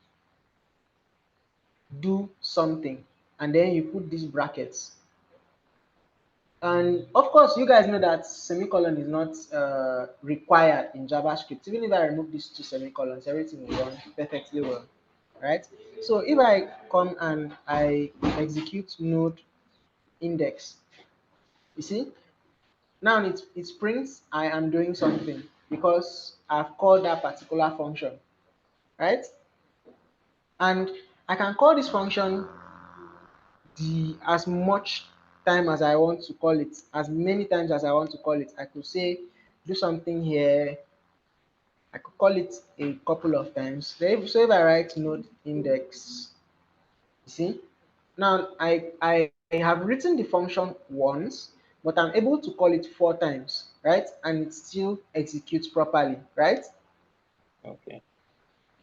something, and then you put these brackets. And of course, you guys know that semicolon is not required in JavaScript. Even if I remove these two semicolons, everything will run perfectly well, right? So if I come and I execute node index, you see, now it prints I am doing something because I've called that particular function, right? And I can call this function the as much time as I want to call it, as many times as I want to call it. I could say do something here. I could call it a couple of times. So if I write node index, you see, now I have written the function once, but I'm able to call it 4 times, right? And it still executes properly, right? Okay.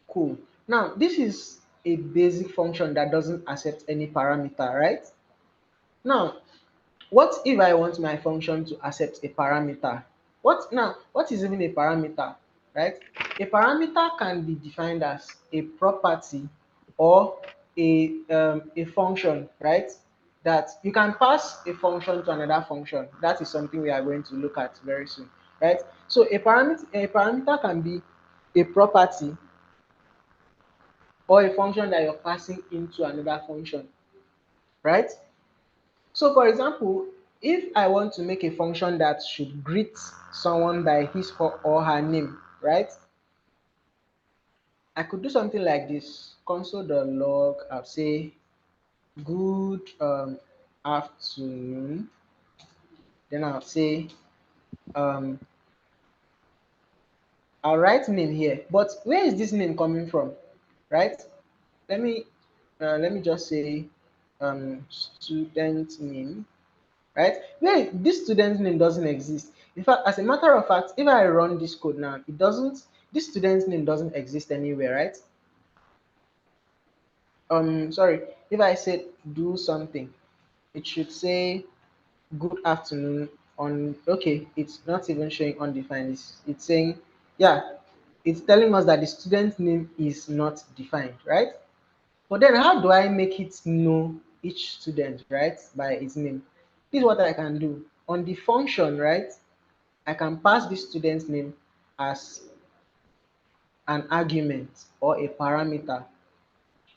Cool. Now this is a basic function that doesn't accept any parameter, right? Now What if I want my function to accept a parameter? What is even a parameter, right? A parameter can be defined as a property or a function, right? That you can pass a function to another function. That is something we are going to look at very soon, right? So a parameter can be a property or a function that you're passing into another function, right? So for example, if I want to make a function that should greet someone by his or her name, right? I could do something like this: console.log, I'll say good afternoon. Then I'll say um, I'll write name here. But where is this name coming from, right? Let me just say student name, right? Where this student name doesn't exist. In fact, as a matter of fact, if I run this code now, it doesn't. This student's name doesn't exist anywhere, right? Sorry. If I said do something, it should say good afternoon on. Okay, it's not even showing undefined. It's saying, yeah, it's telling us that the student name is not defined, right? But then how do I make it know each student, right, by its name? This is what I can do. On the function, right, I can pass this student's name as an argument or a parameter.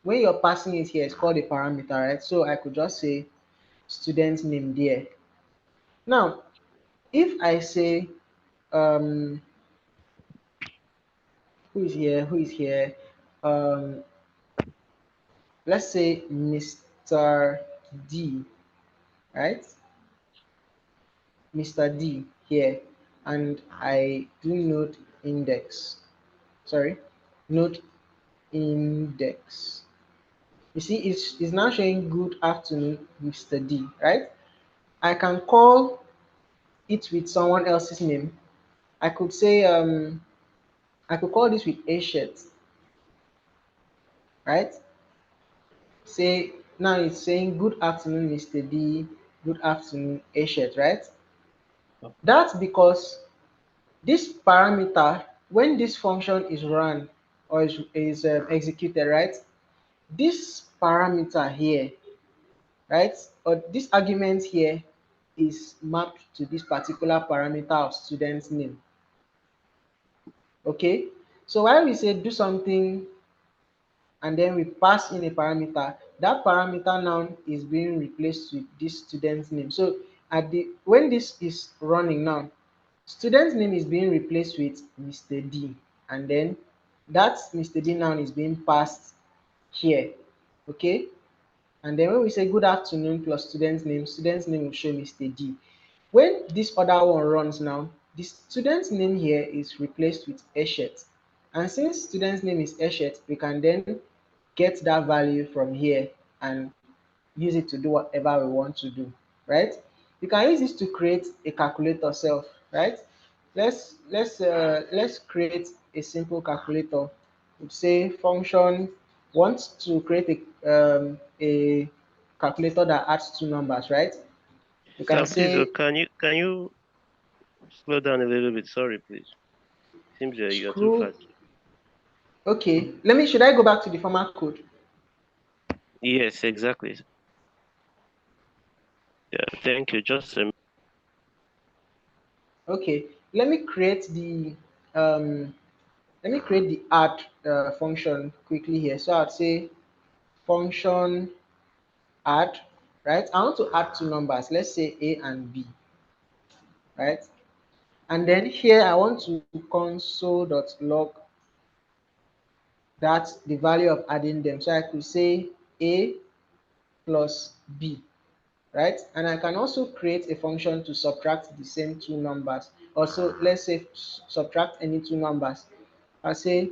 When you're passing it here, it's called a parameter, right? So I could just say student name there. Now, if I say, um, who is here? Who is here? Um, let's say Mr. D, right? Mr. D here, and I do node index. Sorry, node index. You see, it's now showing good afternoon, Mr. D, right? I can call it with someone else's name. I could say, I could call this with a shirt, right? Say, now it's saying good afternoon, Mr. D, good afternoon, a shirt, right? That's because this parameter, when this function is run or is executed, right? This parameter here, right, or this argument here is mapped to this particular parameter of student's name. Okay, so while we say do something and then we pass in a parameter, that parameter now is being replaced with this student's name. So at the when this is running now, student's name is being replaced with Mr. D, and then that Mr. D now is being passed here. Okay, and then when we say good afternoon plus student's name will show Mr. D. When this other one runs now, the student's name here is replaced with Eshet. And since student's name is Eshet, we can then get that value from here and use it to do whatever we want to do, right? You can use this to create a calculator self, right? Let's create a simple calculator. We'd say function wants to create a calculator that adds two numbers, right? You can Sir, please, say can you slow down a little bit? Sorry, please. Seems you're too screw. fast. Okay, should I go back to the format code? Yes, exactly. Yeah, thank you. Just Okay, let me create the um add function quickly here. So I'd say function add, right? I want to add two numbers, let's say A and B, right? And then here I want to console.log that's the value of adding them. So I could say A plus B, right? And I can also create a function to subtract the same two numbers. Also, let's say subtract any two numbers. I say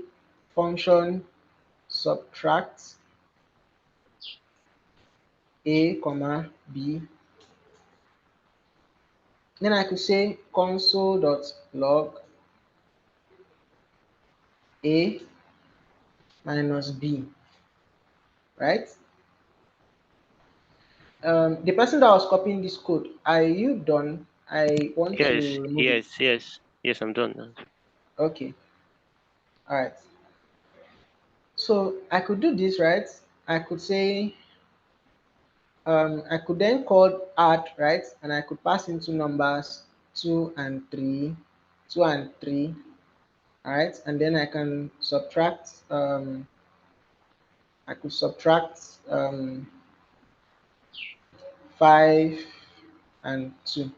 function subtract A comma B. Then I could say console.log A minus B, right? The person that was copying this code, are you done? I want Yes, to remove it. yes, yes, yes. I'm done now. Okay, all right. So I could do this, right? I could say, I could then call add, right? And I could pass into numbers 2 and 3, 2 and 3, all right? And then I can subtract, I could subtract 5 and 2,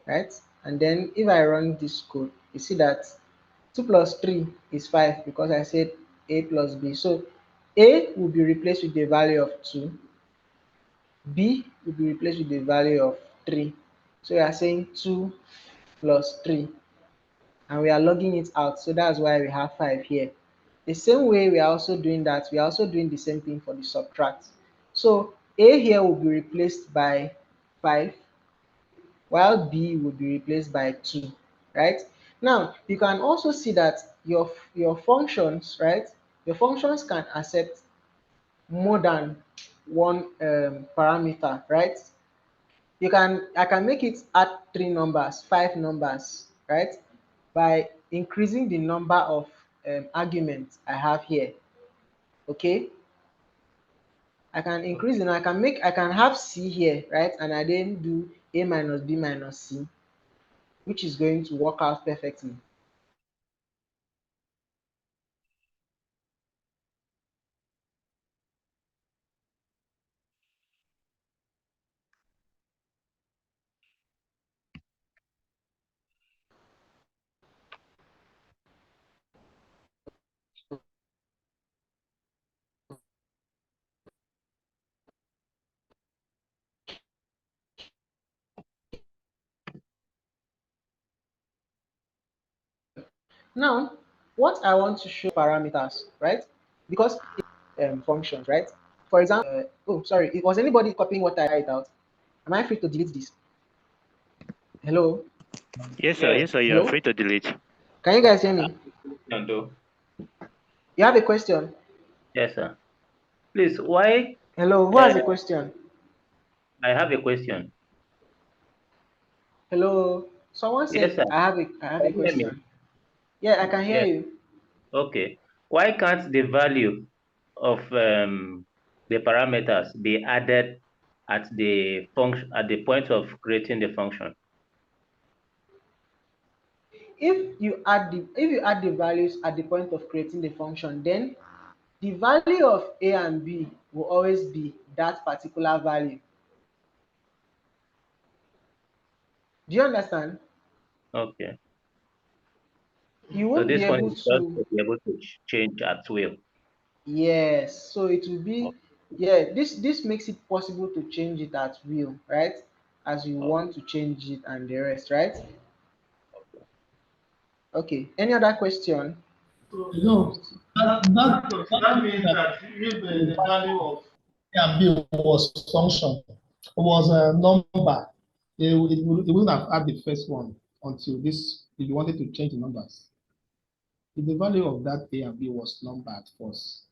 right? And then if I run this code, you see that 2 plus 3 is 5 because I said a plus b. So a will be replaced with the value of 2, b will be replaced with the value of 3. So we are saying 2 plus 3, and we are logging it out. So that's why we have 5 here. The same way we are also doing that, we are also doing the same thing for the subtract. So a here will be replaced by 5, while b will be replaced by 2, right? Now you can also see that your functions, right? Your functions can accept more than one parameter, right? I can make it add 3 numbers, 5 numbers, right? By increasing the number of arguments I have here. Okay, I can increase and I can have c here, right? And I then do a minus b minus c, which is going to work out perfectly. Now, what I want to show parameters, right? Because functions, right? For example, oh, sorry, was anybody copying what I write out? Am I free to delete this? Hello? Yes, sir. Yes, Yes, sir. You are Hello? free to delete. Can you guys hear me? can do. You have a question? Yes, sir. Please, why? Hello, who Uh, has a question? I have a question. Hello? Someone Yes, said sir. I have a Can you hear me? question. Yeah, I can hear Yes. you. Okay. Why can't the value of the parameters be added at the function at the point of creating the function? If you add the values at the point of creating the function, then the value of a and b will always be that particular value. Do you understand? Okay. You So won't be this one able is just to. to be able to change at will. Yes, so it will be, yeah, this makes it possible to change it at will, right? As you Okay. want to change it and the rest, right? Okay, any other question? You know, that means that if the value of A and B was function, was a number, it wouldn't have had the first one until this, if you wanted to change the numbers. If the value of that A and B was number at first,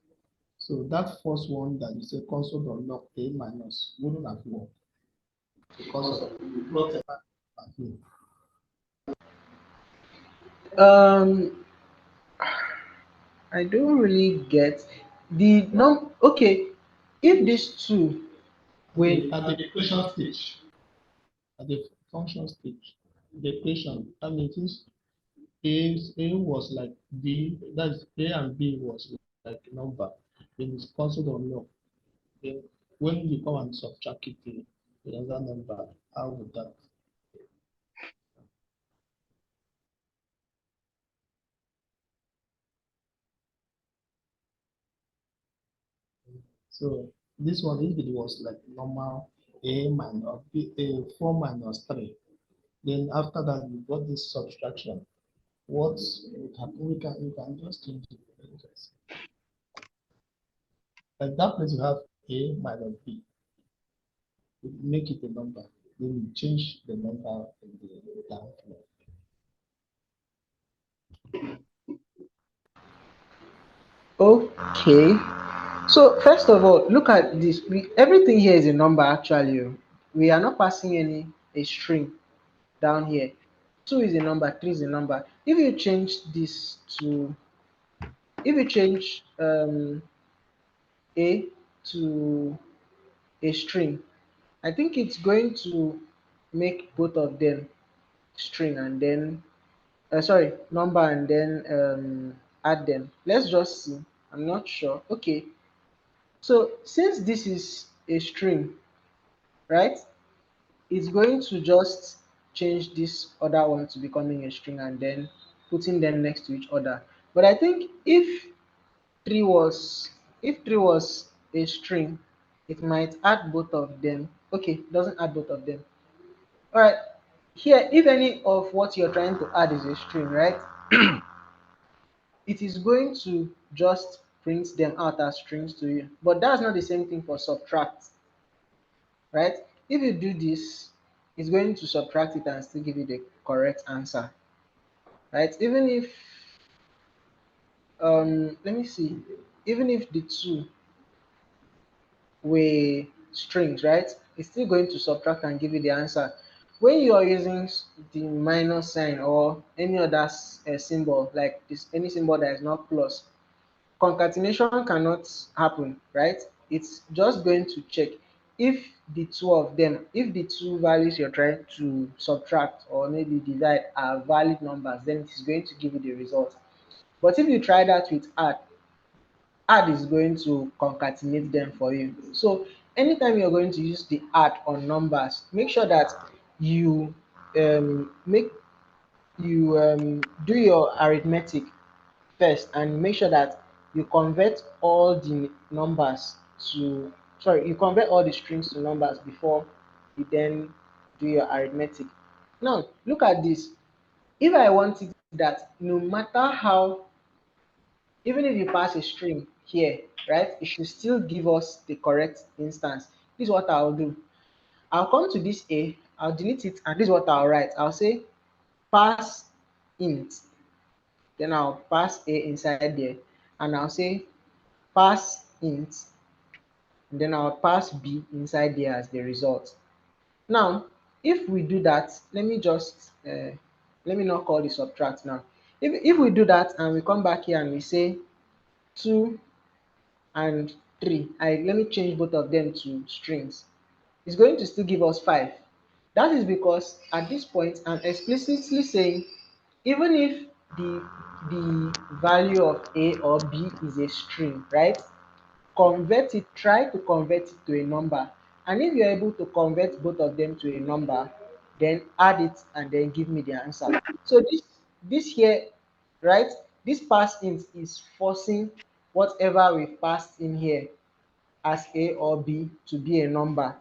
so that first one that you say console.log A minus wouldn't have worked because of you brought a back here. Um, I don't really get the num. Okay, if these two were At the equation stage, at the function stage, the equation, that means A was like B, that's A and B was like a number. Then it's constant or log. Then when you come and subtract it to another number, how would that? So this one, if it was like normal A minus B, A 4 minus 3, then after that you got this subtraction. What would happen? You can just change it. Like that place you have A minus B. You make it a number. Then you change the number in the down flow. okay. So first of all, look at this. Everything here is a number actually. Oh. We are not passing any a string down here. 2 is a number, 3 is a number. If you change this to, if you change a to a string, I think it's going to make both of them string and then, sorry, number and then add them. Let's just see. I'm not sure. Okay. So since this is a string, right? It's going to just change this other one to becoming a string and then putting them next to each other. But I think if 3 was a string, it might add both of them. Okay, it doesn't add both of them. All right. Here, if any of what you're trying to add is a string, right? It is going to just print them out as strings to you. But that's not the same thing for subtract, right? If you do this, it's going to subtract it and still give you the correct answer, right? Even if, let me see, even if the two were strings, right? It's still going to subtract and give you the answer. When you are using the minus sign or any other symbol, like this, any symbol that is not plus, concatenation cannot happen, right? It's just going to check if the two of them, if the two values you're trying to subtract or maybe divide are valid numbers, then it is going to give you the result. But if you try that with add is going to concatenate them for you. So anytime you're going to use the add on numbers, make sure that you make you do your arithmetic first and make sure that you convert all the numbers to, sorry, you convert all the strings to numbers before you then do your arithmetic. Now look at this. If I want it that no matter how, even if you pass a string here, right, it should still give us the correct instance. This is what I'll do. I'll come to this a, I'll delete it, and this is what I'll write. I'll say pass int, then I'll pass a inside there, and I'll say pass int, and then I'll pass b inside there as the result. Now, if we do that, let me just let me not call the subtract now. If we do that and we come back here and we say 2 and 3, let me change both of them to strings. It's going to still give us 5. That is because at this point I'm explicitly saying even if the value of a or b is a string, right? Convert it, try to convert it to a number. And if you're able to convert both of them to a number, then add it and then give me the answer. So this here, right? This pass int is forcing whatever we've passed in here as a or b to be a number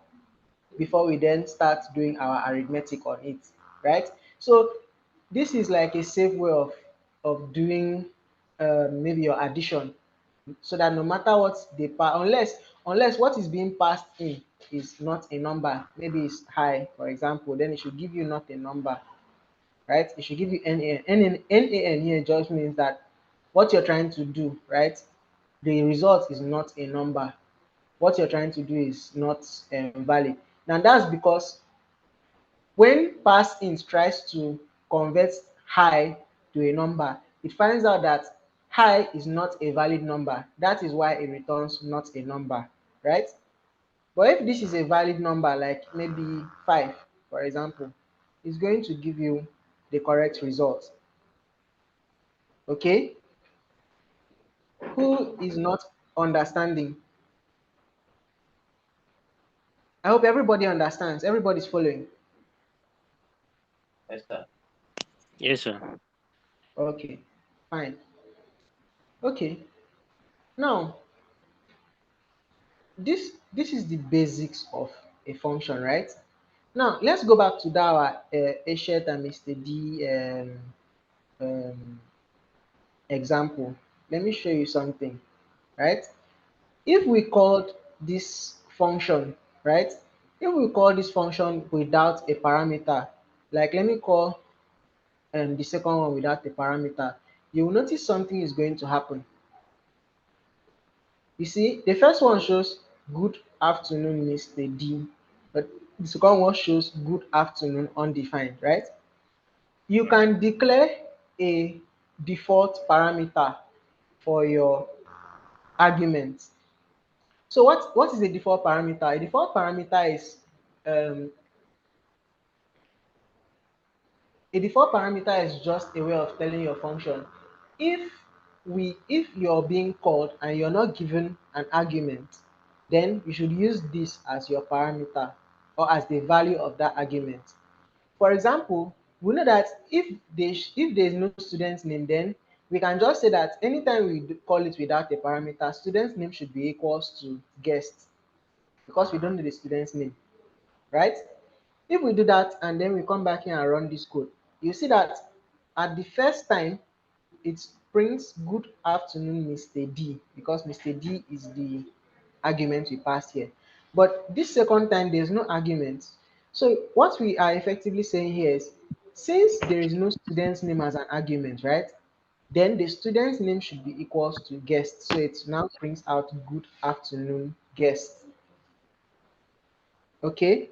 before we then start doing our arithmetic on it, right? So this is like a safe way of doing maybe your addition, so that no matter what they pass, unless what is being passed in is not a number, maybe it's high, for example, then it should give you not a number, right? It should give you NaN here just means that what you're trying to do, right? The result is not a number. What you're trying to do is not valid. Now that's because when parseInt tries to convert high to a number, it finds out that high is not a valid number. That is why it returns not a number, right? But if this is a valid number, like maybe 5, for example, it's going to give you the correct result. Okay? Who is not understanding? I hope everybody understands. Everybody's following. Yes, sir. Yes, sir. Okay, fine. Okay, now this is the basics of a function, right? Now let's go back to that our Ashet and Mr. D um, example. Let me show you something, right? If we called this function, right? If we call this function without a parameter, like let me call the second one without a parameter, you will notice something is going to happen. You see, the first one shows good afternoon, Mr. D, but the second one shows good afternoon undefined, right? You can declare a default parameter for your argument. So what is a default parameter? A default parameter is um, a default parameter is just a way of telling your function if if you're being called and you're not given an argument, then you should use this as your parameter or as the value of that argument. For example, we know that if there is no student's name, then we can just say that anytime we call it without a parameter, student's name should be equals to guest because we don't know the student's name, right? If we do that and then we come back here and run this code, you see that at the first time it prints good afternoon, Mr. D, because Mr. D is the argument we passed here. But this second time there's no argument. So what we are effectively saying here is since there is no student's name as an argument, right? Then the student's name should be equals to guest. So it now prints out good afternoon, guest. Okay.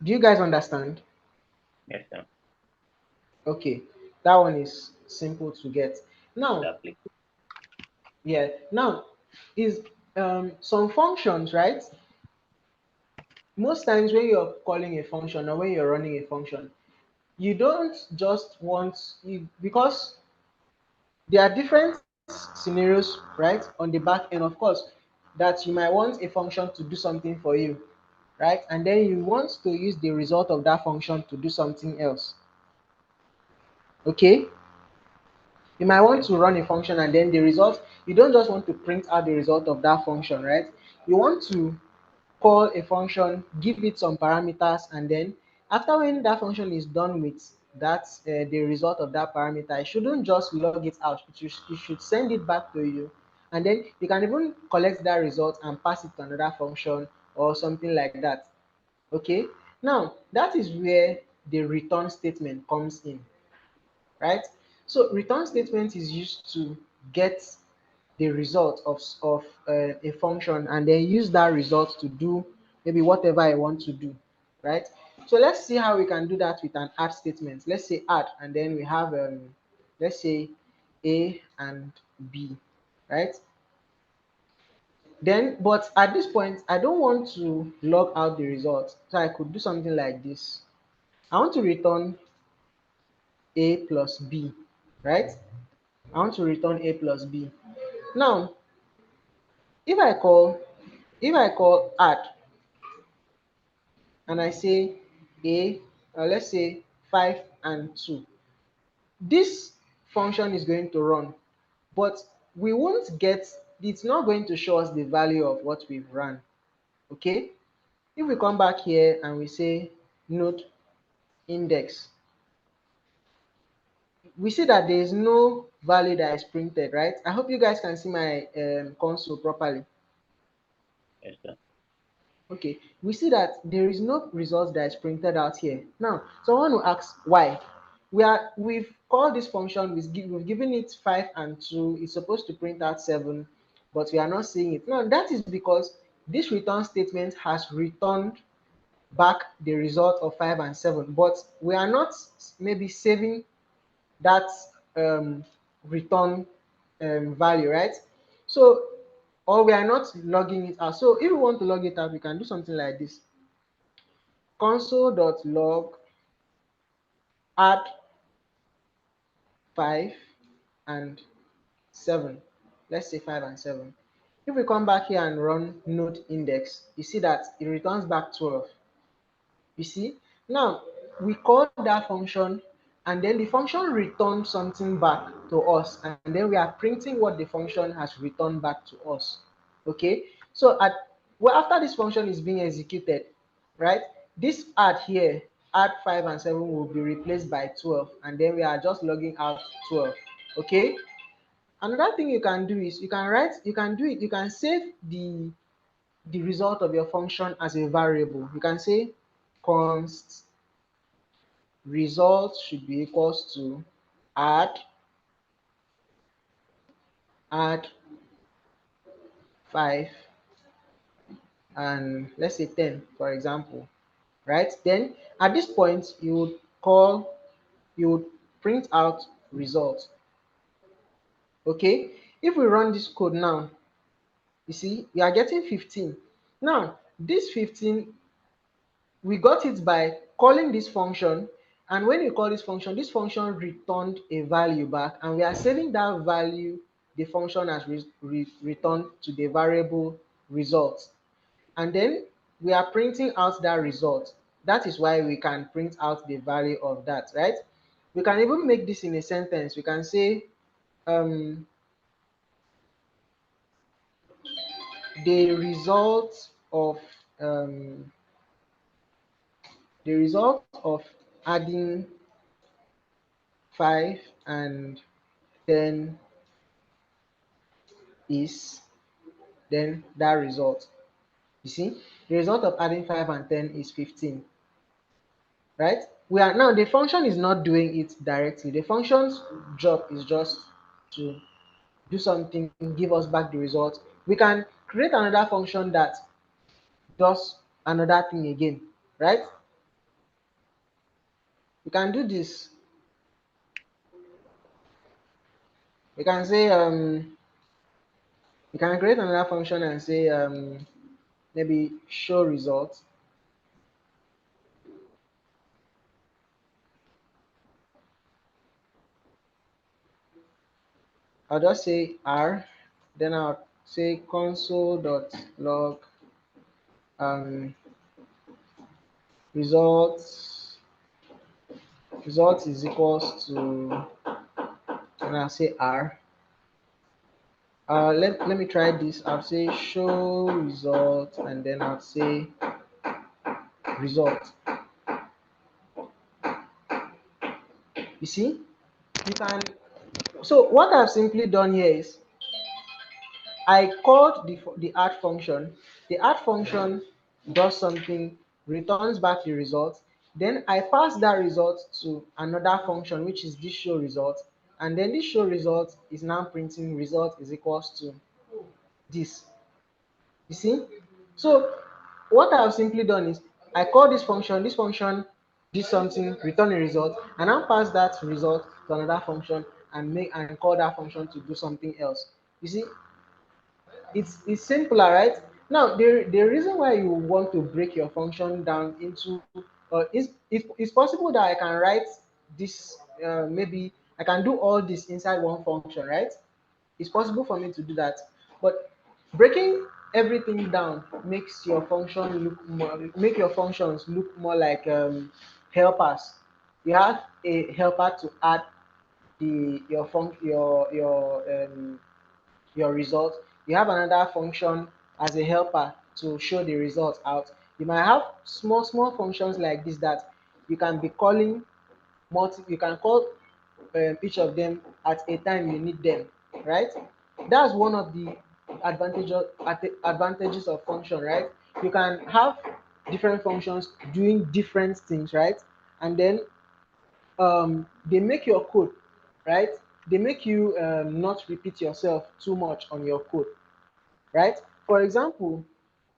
Do you guys understand? Yes, sir. Okay, that one is simple to get. Now, Exactly. yeah, now is some functions, right? Most times when you're calling a function or when you're running a function, you don't just want you because there are different scenarios, right, on the back end, of course, that you might want a function to do something for you, right? And then you want to use the result of that function to do something else. Okay, you might want Yes. to run a function and then the result, you don't just want to print out the result of that function, right? You want to call a function, give it some parameters, and then after when that function is done with that, the result of that parameter, it shouldn't just log it out. It should send it back to you. And then you can even collect that result and pass it to another function or something like that. Okay, now that is where the return statement comes in, right? So return statement is used to get the result of a function and then use that result to do maybe whatever I want to do, right? So let's see how we can do that with an add statement. Let's say add, and then we have let's say A and B, right? Then, but at this point, I don't want to log out the result, so I could do something like this. I want to return A plus B, right? I want to return A plus B. Now, if I call add and I say a let's say 5 and 2, this function is going to run, but we won't get, it's not going to show us the value of what we've run. Okay, if we come back here and we say node index, we see that there is no value that is printed, right? I hope you guys can see my console properly. Yes, sir. Okay, we see that there is no result that is printed out here. Now, someone will ask why. We've called this function, we've given it 5 and 2, it's supposed to print out 7, but we are not seeing it. Now, that is because this return statement has returned back the result of 5 and 7, but we are not maybe saving that return value, right? So, or we are not logging it out. So if we want to log it out, we can do something like this: console.log add 5 and 7. Let's say 5 and 7. If we come back here and run node index, you see that it returns back 12. You see, now we call that function and then the function returns something back to us, and then we are printing what the function has returned back to us. Okay, so well, after this function is being executed, right, this add here, add 5 and 7 will be replaced by 12, and then we are just logging out 12. Okay, another thing you can do is you can save the result of your function as a variable. You can say const result should be equals to add, add 5 and let's say 10, for example, right? Then at this point, you would print out result. Okay, if we run this code now, you see, we are getting 15. Now, this 15, we got it by calling this function, and when you call this function returned a value back, and we are saving that value the function has returned to the variable result. And then we are printing out that result. That is why we can print out the value of that, right? We can even make this in a sentence. We can say um, the result of um, the result of adding 5 and 10 is then that result. You see, the result of adding 5 and 10 is 15, right? We are now, the function is not doing it directly. The function's job is just to do something, give us back the result. We can create another function that does another thing again, right? We can do this. We can say we can create another function and say maybe show result. I'll just say R, then I'll say console.log um, results result is equals to, and I'll say R. Let me try this. I'll say show result and then I'll say result. You see, you can. So what I've simply done here is I called the add function. The add function does something, returns back the result. Then I pass that result to another function, which is this show result. And then this show result is now printing result is equals to this. You see? So what I've simply done is I call this function did something, return a result, and I'll pass that result to another function and call that function to do something else. You see, it's simpler, right? Now the reason why you want to break your function down into it's possible that I can write this maybe I can do all this inside one function, right? It's possible for me to do that, but breaking everything down makes your function look more make your functions look more like helpers. You have a helper to add the your result. You have another function as a helper to show the result out. You might have small functions like this that you can be calling you can call each of them at a time you need them, right? That's one of the advantages of function, right? You can have different functions doing different things, right? And then they make your code, right? They make you not repeat yourself too much on your code, right? For example,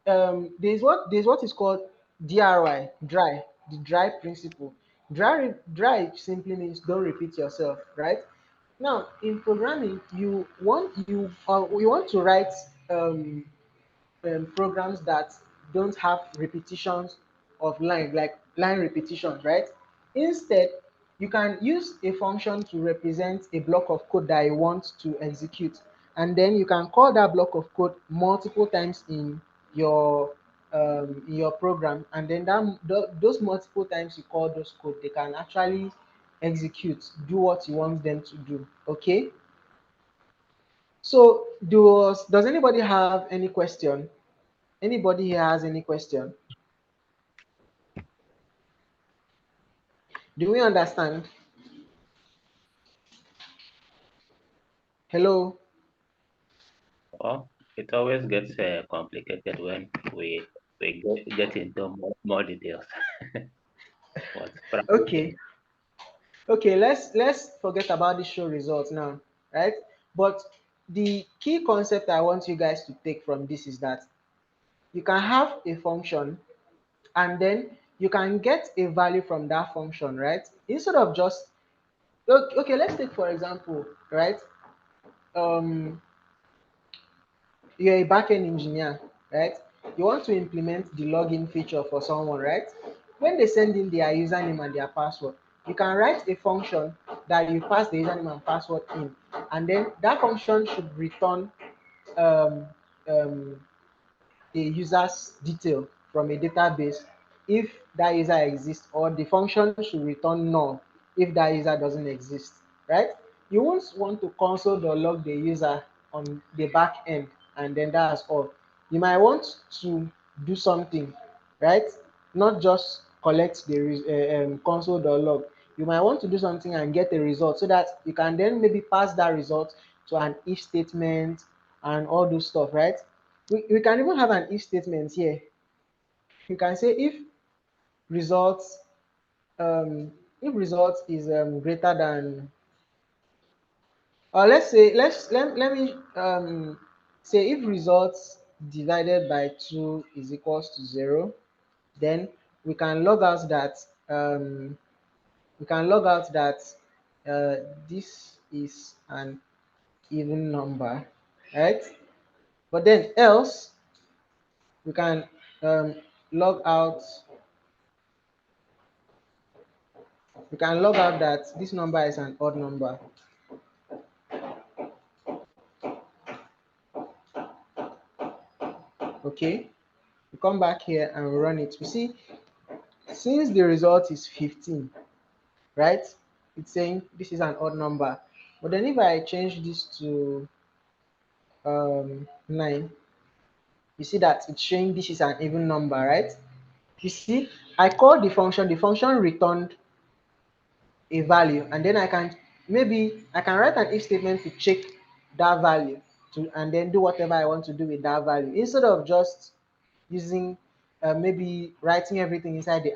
there's what is called DRY, dry, the dry principle. Dry simply means don't repeat yourself, right? Now in programming, you want to write programs that don't have repetitions of line, like line repetitions, right? Instead, you can use a function to represent a block of code that you want to execute. And then you can call that block of code multiple times in your program. And then those multiple times you call those code, they can actually execute, do what you want them to do. Okay. So does anybody have any question? Anybody here has any question? Do we understand? Hello? Well, it always gets complicated when we get into more details. But Okay. Okay, let's forget about the show results now, right? But the key concept I want you guys to take from this is that you can have a function and then you can get a value from that function, right? Instead of just okay, let's take for example, right? Um, you're a backend engineer, right? You want to implement the login feature for someone, right? When they send in their username and their password, you can write a function that you pass the username and password in, and then that function should return um, um, a user's detail from a database if that user exists, or the function should return null if that user doesn't exist, right? You won't want to console or log the user on the back end and then that's all. You might want to do something, right? Not just collect the console or log. You might want to do something and get a result so that you can then maybe pass that result to an if statement and all those stuff, right? We can even have an if statement here. You can say results if result is greater than, or let's say let me say if results divided by 2 is equals to 0, then we can log out that um, we can log out that this is an even number, right? But then else we can um, log out that this number is an odd number. Okay, we come back here and we run it. We see since the result is 15, right? It's saying this is an odd number. But then if I change this to 9, you see that it's showing this is an even number, right? You see, I called the function returned a value, and then I can write an if statement to check that value to and then do whatever I want to do with that value instead of just using maybe writing everything inside the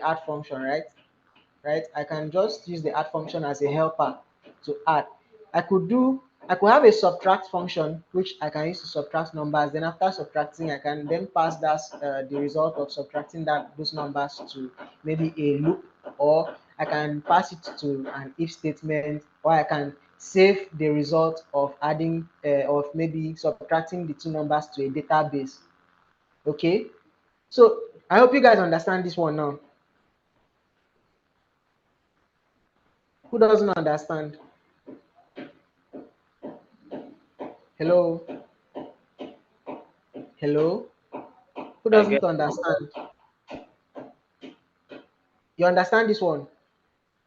add function, right? I can just use the add function as a helper to add. I could do I could have a subtract function which I can use to subtract numbers. Then after subtracting, I can then pass that the result of subtracting those numbers to maybe a loop, or I can pass it to an if statement, or I can save the result of adding of maybe subtracting the two numbers to a database. Okay, so I hope you guys understand this one now. Who doesn't understand? Hello? Hello? Who I get doesn't understand? You understand this one,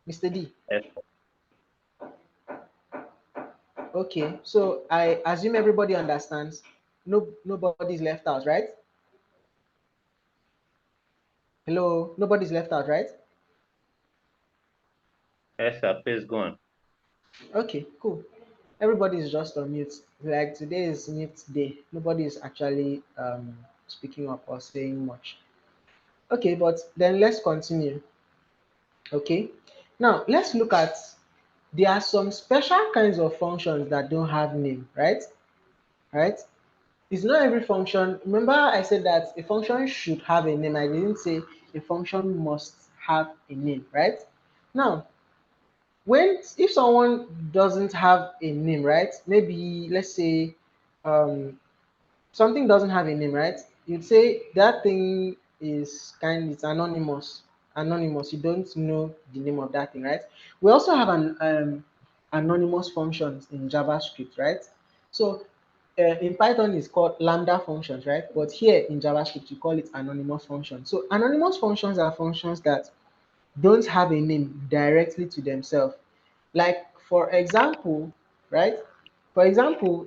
Mr. D? it. Okay, so I assume everybody understands. No, nobody's left out, right? Hello? Nobody's left out, right? Yes, sir. Please go on. Okay, cool. Everybody is just on mute. Like today is mute day. Nobody is actually speaking up or saying much. Okay, but then let's continue. Okay, now let's look at, there are some special kinds of functions that don't have name, right? Right? It's not every function. Remember, I said that a function should have a name. I didn't say a function must have a name, right? Now, if someone doesn't have a name, right? Maybe let's say um, something doesn't have a name, right? You'd say that thing it's anonymous. Anonymous. You don't know the name of that thing, right? We also have an anonymous functions in JavaScript, right? So in Python it's called lambda functions, right? But here in JavaScript we call it anonymous functions. So anonymous functions are functions that don't have a name directly to themselves. Like for example, right? For example,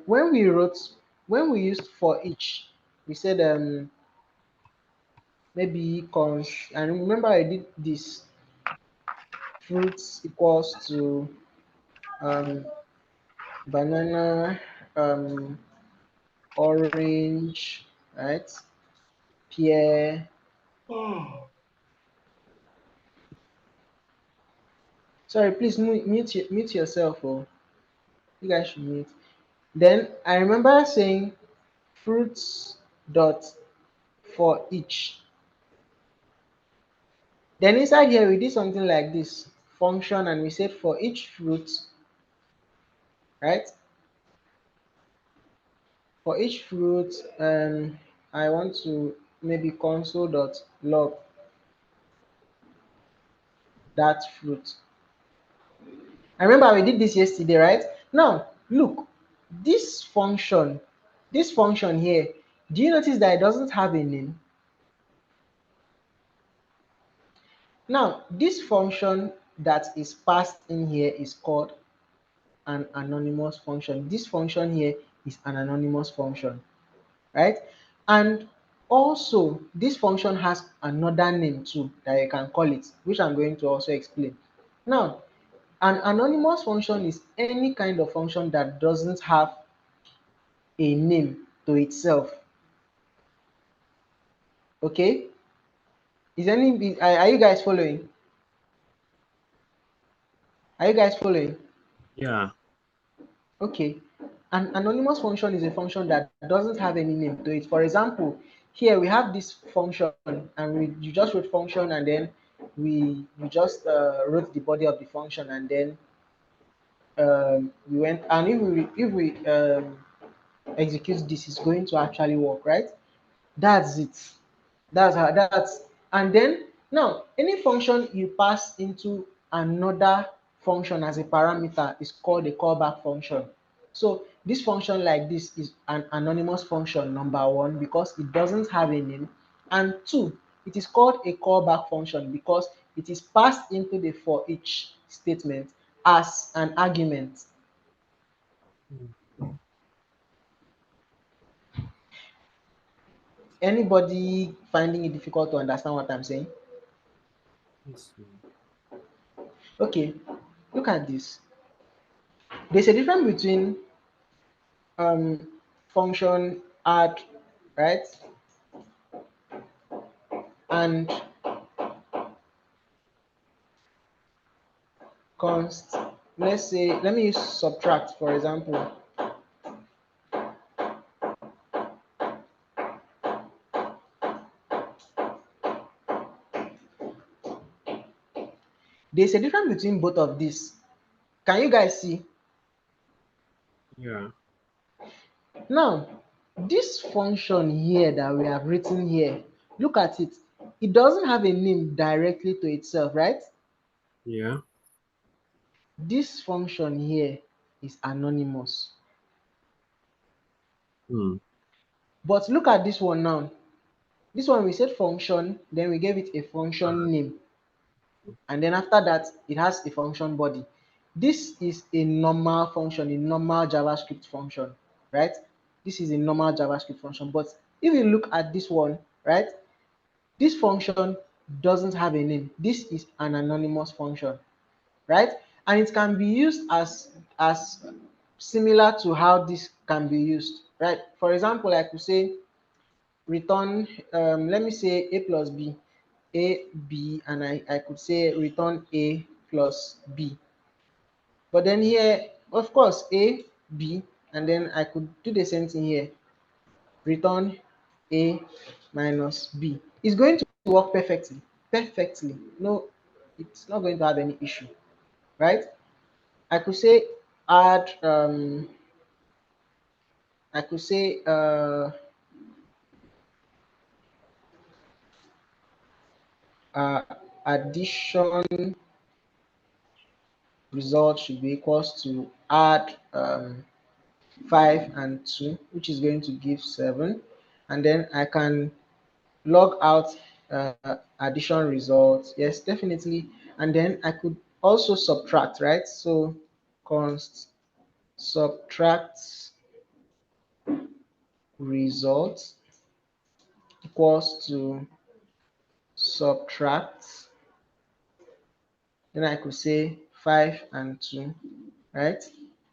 when we used for each, we said maybe cons, and remember I did this fruits equals to um, banana, um, orange, right? Pear. Sorry, please mute yourself, or you guys should mute. Then I remember saying fruits dot for each. Then inside here we did something like this function, and we said for each fruit, right? For each fruit, I want to maybe console dot log that fruit. I remember we did this yesterday, right? Now look, this function here, do you notice that it doesn't have a name? Now this function that is passed in here is called an anonymous function. This function here is an anonymous function, right? And also this function has another name too that you can call it, which I'm going to also explain. Now an anonymous function is any kind of function that doesn't have a name to itself. Okay, are you guys following? Are you guys following? Yeah. Okay, an anonymous function is a function that doesn't have any name to it. For example, here we have this function, and you just wrote function, and then we just wrote the body of the function, and then we went, and if we execute this, it's going to actually work, right? That's it. That's and then now any function you pass into another function as a parameter is called a callback function. So this function like this is an anonymous function, number one, because it doesn't have a name, and two, it is called a callback function because it is passed into the for each statement as an argument. Anybody finding it difficult to understand what I'm saying? Yes. Okay, look at this. There's a difference between um, function add, right, and const. Let's say, let me use subtract for example. There's a difference between both of these. Can you guys see? Yeah. Now, this function here that we have written here, look at it. It doesn't have a name directly to itself, right? Yeah. This function here is anonymous. Hmm. But look at this one now. This one we said function, then we gave it a function name, and then after that it has a function body. This is a normal function, a normal JavaScript function, right? This is a normal JavaScript function. But if you look at this one, right, this function doesn't have a name. This is an anonymous function, right? And it can be used as similar to how this can be used, right? For example, I could say return, let me say a plus b, a b, and I could say return a plus b. But then here, of course, a b, and then I could do the same thing here, return a minus b. It's going to work perfectly. No, it's not going to have any issue, right? I could say add, I could say uh, addition result should be equals to add 5 and 2, which is going to give 7. And then I can log out addition results. Yes, definitely. And then I could also subtract, right? So const subtract results equals to subtract. Then I could say 5 and 2, right?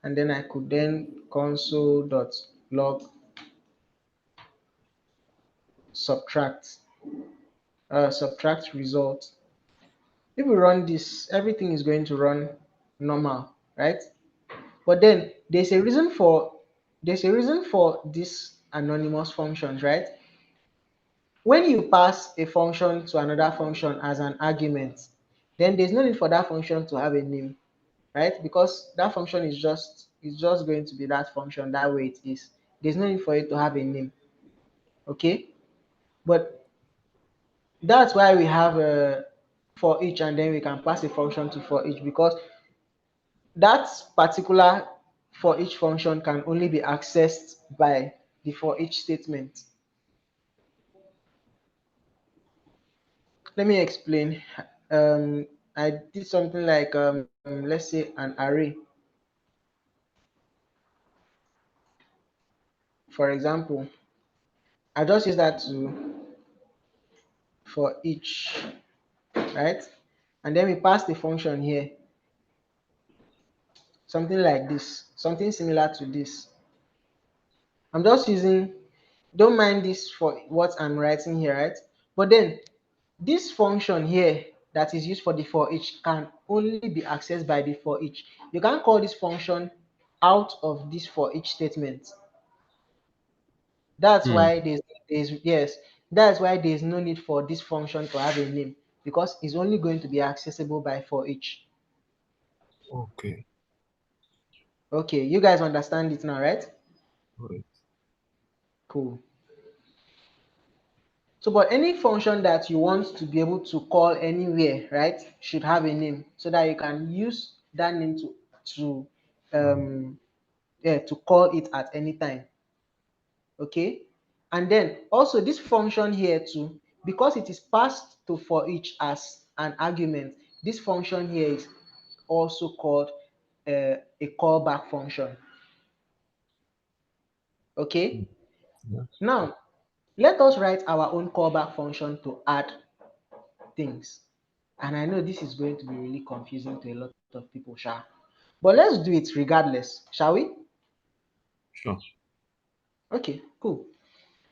And then I could then console.log subtract subtract result. If we run this, everything is going to run normal, right? But then there's a reason for there's a reason for these anonymous functions, right? When you pass a function to another function as an argument, then there's no need for that function to have a name, right? Because that function is just going to be that function that way it is. There's no need for it to have a name. Okay? But that's why we have a for each, and then we can pass a function to for each, because that particular for each function can only be accessed by the for each statement. Let me explain. I did something like let's say an array. For example, I just use that to for each, right? And then we pass the function here, something like this, something similar to this. I'm just using, don't mind this for what I'm writing here, right? But then this function here that is used for the for each can only be accessed by the for each. You can't call this function out of this for each statement. That's why there's yes, that's why there's no need for this function to have a name, because it's only going to be accessible by for each. Okay. Okay, you guys understand it now, right? Right. Cool. So, but any function that you want to be able to call anywhere, right, should have a name so that you can use that name to um yeah, to call it at any time. Okay, and then also this function here too, because it is passed to for each as an argument, this function here is also called a callback function. Okay, Yeah. now let us write our own callback function to add things. And I know this is going to be really confusing to a lot of people, Sha. But let's do it regardless, shall we? Sure. Okay, cool.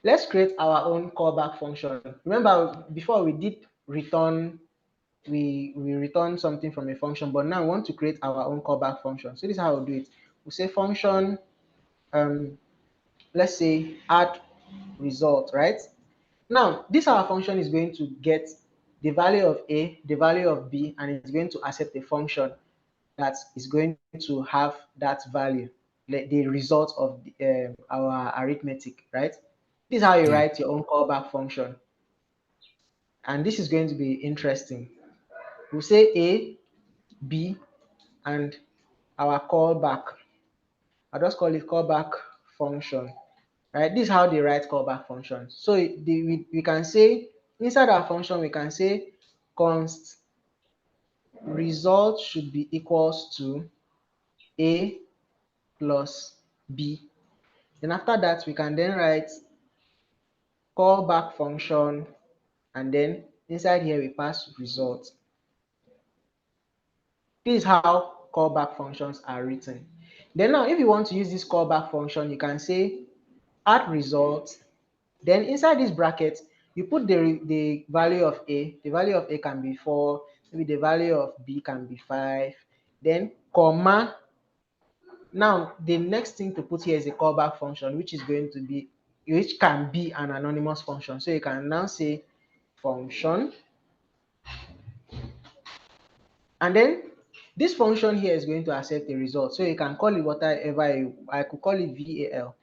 Let's create our own callback function. Remember, before we did return, we return something from a function, but now we want to create our own callback function. So this is how we'll do it. We'll say function, um, let's say add result, right? Now, this our function is going to get the value of A, the value of B, and it's going to accept a function that is going to have that value, like the result of our arithmetic, right? This is how you Yeah. write your own callback function. And this is going to be interesting. We'll say A, B, and our callback. I'll just call it callback function, right? This is how they write callback functions. So we can say, inside our function, we can say const result should be equals to A plus B. Then after that, we can then write callback function, and then inside here we pass result. This is how callback functions are written. Then now, if you want to use this callback function, you can say add result. Then inside this bracket, you put the value of A. The value of A can be 4. Maybe the value of B can be 5. Then comma. Now, the next thing to put here is a callback function, which can be an anonymous function. So you can now say function, and then this function here is going to accept the result. So you can call it whatever I could call it VAL,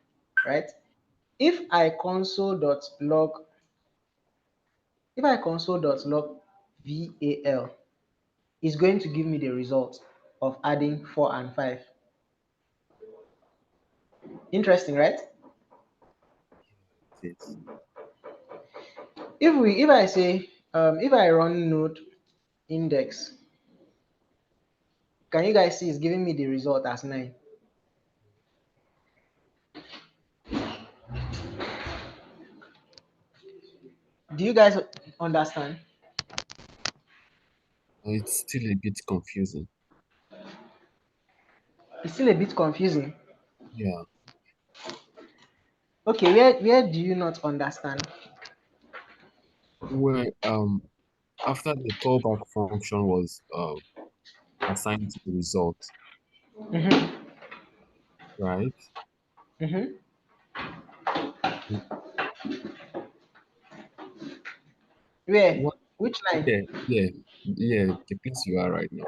right? If I console.log, if I console.log VAL, it's going to give me the result of adding 4 and 5. Interesting, right? Yes. If I say if I run node index, can you guys see it's giving me the result as 9? Do you guys understand? It's still a bit confusing. It's still a bit confusing. Yeah. Okay, where do you not understand? Where after the callback function was assigned to the result, Mhm. right? Mm-hmm. Where? What? Which line? Yeah, yeah, yeah. The place you are right now.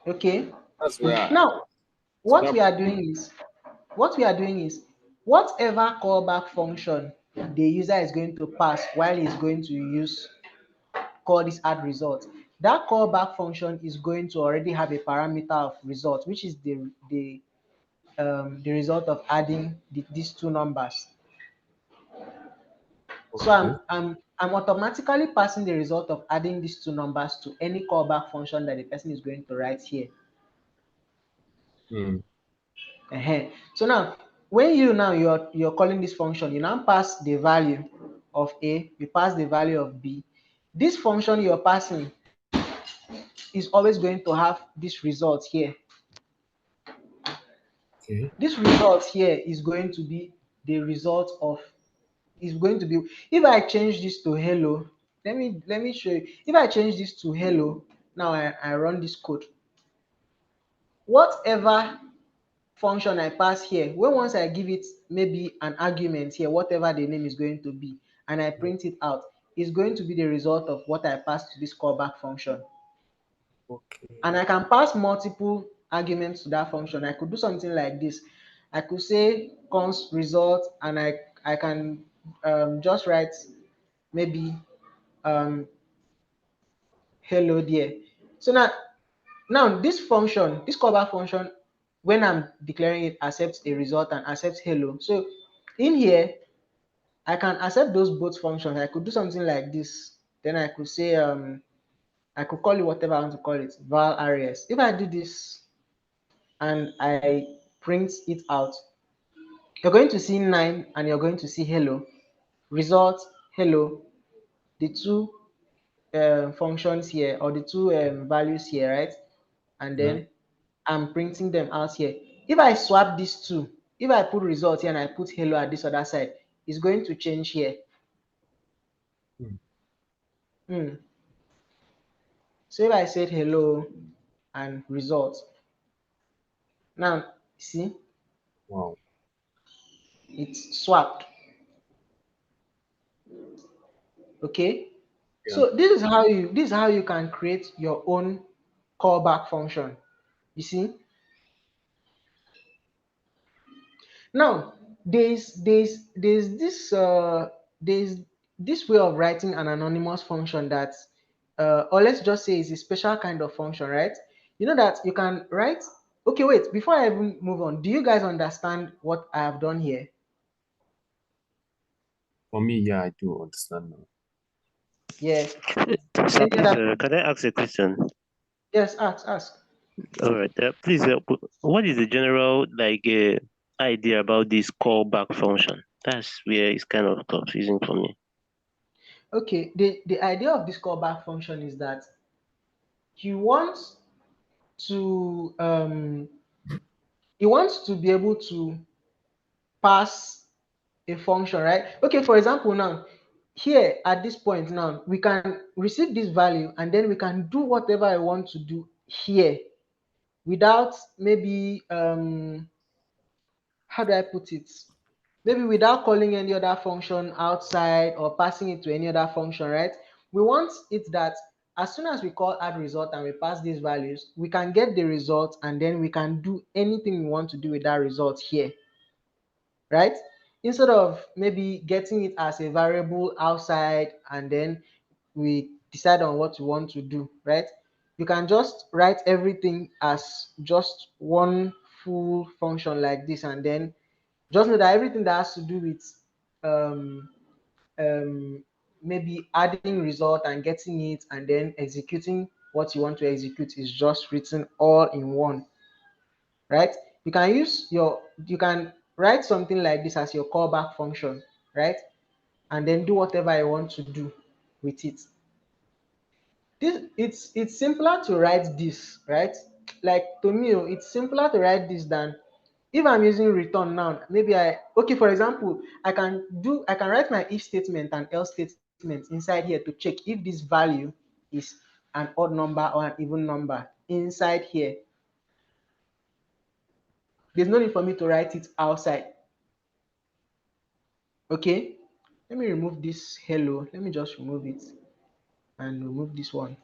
Okay. That's where. Now, So what that. we are doing is, what we are doing is, whatever callback function the user is going to pass while he's going to use call this add result, that callback function is going to already have a parameter of result, which is the result of adding these two numbers. So Okay. I'm automatically passing the result of adding these two numbers to any callback function that the person is going to write here. Hmm. So now, when you're calling this function, you now pass the value of A, you pass the value of B. This function you're passing is always going to have this result here. Okay. This result here is going to be the result of, is going to be, if I change this to hello, let me show you. If I change this to hello, now I run this code. Whatever function I pass here, when once I give it maybe an argument here, whatever the name is going to be, and I print it out, is going to be the result of what I pass to this callback function. Okay. And I can pass multiple arguments to that function. I could do something like this. I could say const result, and I can just write maybe um, hello there. So now this function, this callback function, when I'm declaring it, accepts a result and accepts hello. So in here, I can accept those both functions. I could do something like this. Then I could say I could call it whatever I want to call it, val res. If I do this and I print it out, you're going to see 9 and you're going to see hello. Result, hello. The two functions here, or the two values here, right? And Yeah. then I'm printing them out here. If I swap these two, if I put result here and I put hello at this other side, it's going to change here. Hmm. Hmm. So if I said hello and result, now see, Wow. it's swapped. Okay. Yeah. So this is how you can create your own callback function. You see. Now there's this way of writing an anonymous function that or let's just say is a special kind of function, right? You know that you can write. Okay, wait, before I even move on, do you guys understand what I have done here? For me, yeah, I do understand now. Yeah. Sir, Any please, other question? can I ask a question? Yes, ask. All right, please, what is the general idea about this callback function? That's where it's kind of confusing for me. Okay, the idea of this callback function is that you want to be able to pass a function, right? Okay, for example, now here at this point, now we can receive this value and then we can do whatever I want to do here without maybe how do I put it? Maybe without calling any other function outside or passing it to any other function, right? We want it that as soon as we call add result and we pass these values, we can get the result and then we can do anything we want to do with that result here, right? Instead of maybe getting it as a variable outside and then we decide on what we want to do, right? You can just write everything as just one full function like this, and then just know that everything that has to do with um, um, maybe adding result and getting it and then executing what you want to execute is just written all in one, right? You can write something like this as your callback function, right? And then do whatever I want to do with it. It's simpler to write this, right? Like to me, it's simpler to write this than if I'm using return now. Maybe okay, for example, I can write my if statement and else statement inside here to check if this value is an odd number or an even number inside here. There's no need for me to write it outside. Okay, let me remove this hello. Let me just remove it and remove this one.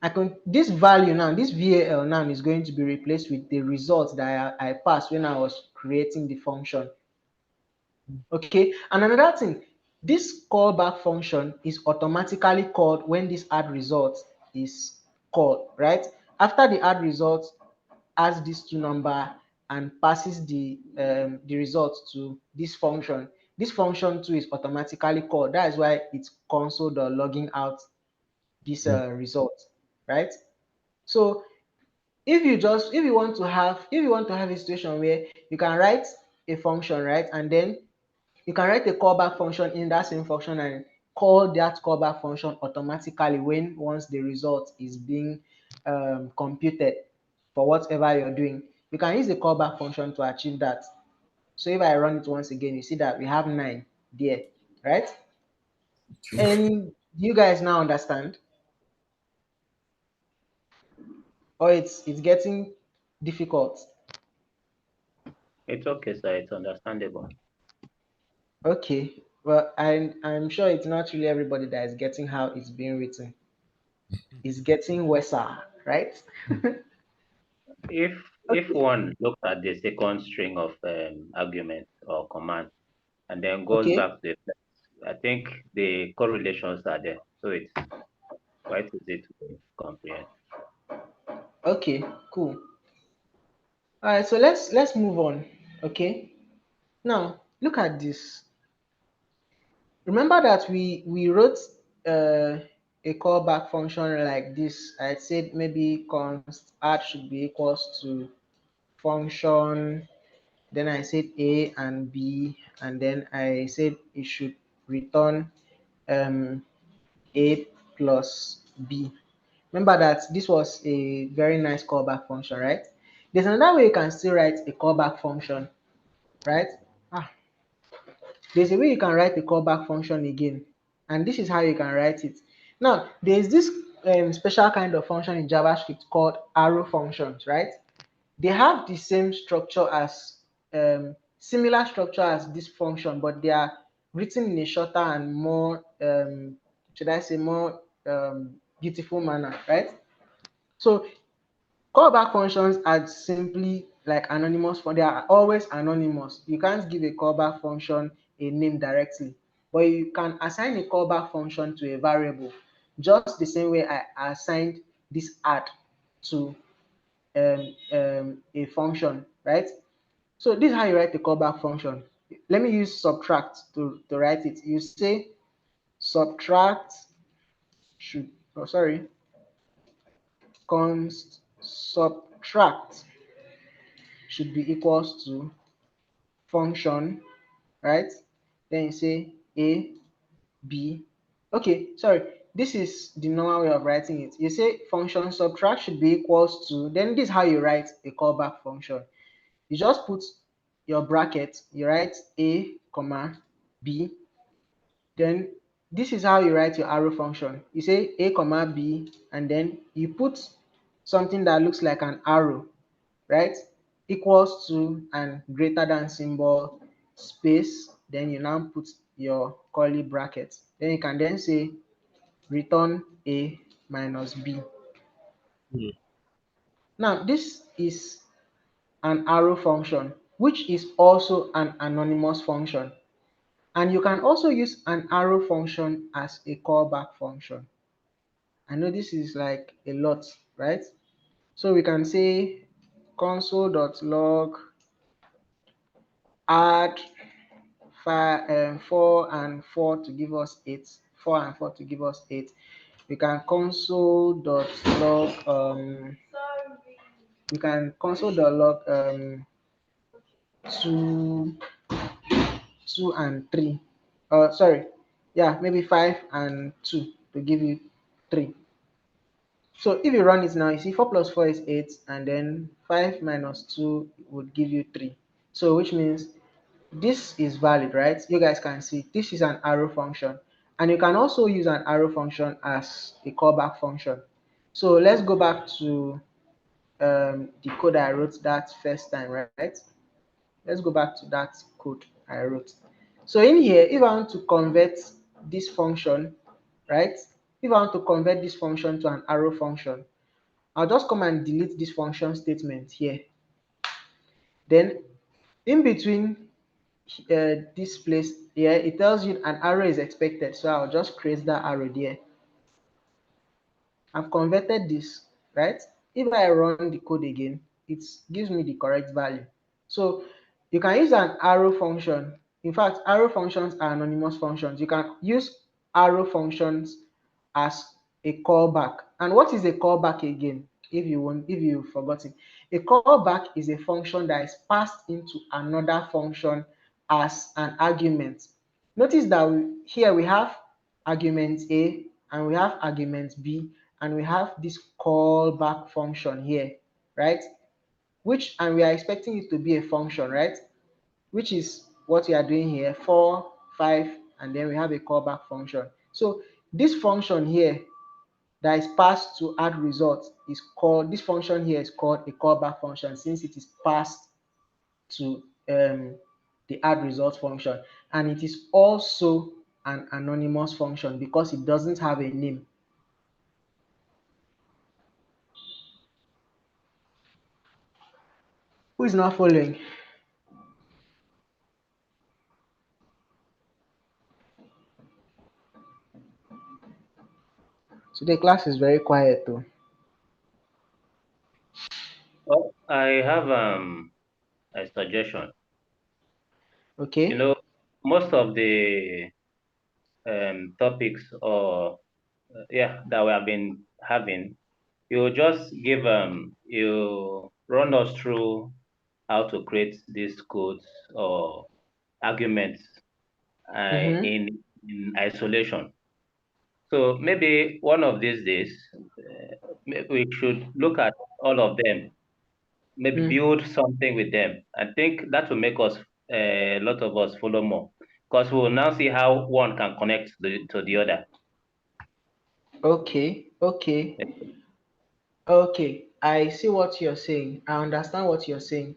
I can this value now, this VAL now is going to be replaced with the result that I passed when I was creating the function. Okay, and another thing, this callback function is automatically called when this add result is called, right? After the add result adds these two number and passes the result to this function. This function too is automatically called. That is why it's console.logging out this result, right? So if you want to have a situation where you can write a function, right, and then you can write a callback function in that same function and call that callback function automatically when once the result is being computed for whatever you're doing. You can use the callback function to achieve that. So if I run it once again, you see that we have 9 there, right? And you guys now understand, or it's getting difficult? It's okay, sir. It's understandable. Okay, well, I'm sure it's not really everybody that is getting how it's being written. It's getting worse, right? If one looks at the second string of argument or command and then goes Okay, back to the first, I think the correlations are there, so it's quite easy to comprehend. okay, cool. All right, so let's move on. Okay, now look at this. Remember that we wrote a callback function like this. I said maybe const add should be equals to function. Then I said a and b, and then I said it should return um, a plus b. Remember that this was a very nice callback function, right? There's another way you can still write a callback function, right? Ah, there's a way you can write a callback function again, and this is how you can write it. Now, there's this special kind of function in JavaScript called arrow functions, right? They have the same structure as similar structure as this function, but they are written in a shorter and more should I say more beautiful manner, right? So callback functions are simply like anonymous they are always anonymous. You can't give a callback function a name directly, but you can assign a callback function to a variable, just the same way I assigned this add to a function, right? So this is how you write a callback function. Let me use subtract to write it. You say subtract should, oh sorry, const subtract should be equals to function, right? Then you say a, b. Okay, sorry. This is the normal way of writing it. You say function subtract should be equals to, then this is how you write a callback function. You just put your bracket, you write a, comma, b. Then this is how you write your arrow function. You say a, comma, b, and then you put something that looks like an arrow, right? Equals to and greater than symbol, space, then you now put your curly brackets. Then you can then say return a minus b. Now this is an arrow function, which is also an anonymous function. And you can also use an arrow function as a callback function. I know this is like a lot, right? So we can say console.log add 4 and 4 to give us 8. 4 and 4 to give us 8. We can console.log we can console.log 2 2 and 3. Sorry, yeah, maybe 5 and 2 to give you 3. So if you run it now, you see 4 plus 4 is 8, and then 5 minus 2 would give you 3. So which means this is valid, right? You guys can see this is an arrow function, and you can also use an arrow function as a callback function. So let's go back to the code I wrote that first time, right? Let's go back to that code I wrote. So in here, if I want to convert this function, right? If I want to convert this function to an arrow function, I'll just come and delete this function statement here. Then in between this place here, it tells you an arrow is expected. So I'll just create that arrow there. I've converted this, right? If I run the code again, it gives me the correct value. So you can use an arrow function. In fact, arrow functions are anonymous functions. You can use arrow functions as a callback. And what is a callback again? If you've forgotten, a callback is a function that is passed into another function as an argument. Notice that here we have argument A and we have argument B and we have this callback function here, right? And we are expecting it to be a function, right? Which is what we are doing here, 4, 5, and then we have a callback function. So this function here that is passed to add results is called, this function here is called a callback function since it is passed to the add result function, and it is also an anonymous function because it doesn't have a name. Who is not following? So the class is very quiet though. Oh, I have a suggestion. Okay. Most of the topics or that we have been having, you just give you run us through how to create these codes or arguments in isolation. So maybe one of these days we should look at all of them, maybe build something with them. I think that will make us a lot of us follow more because we will now see how one can connect to the other. Okay. I see what you're saying. I understand what you're saying.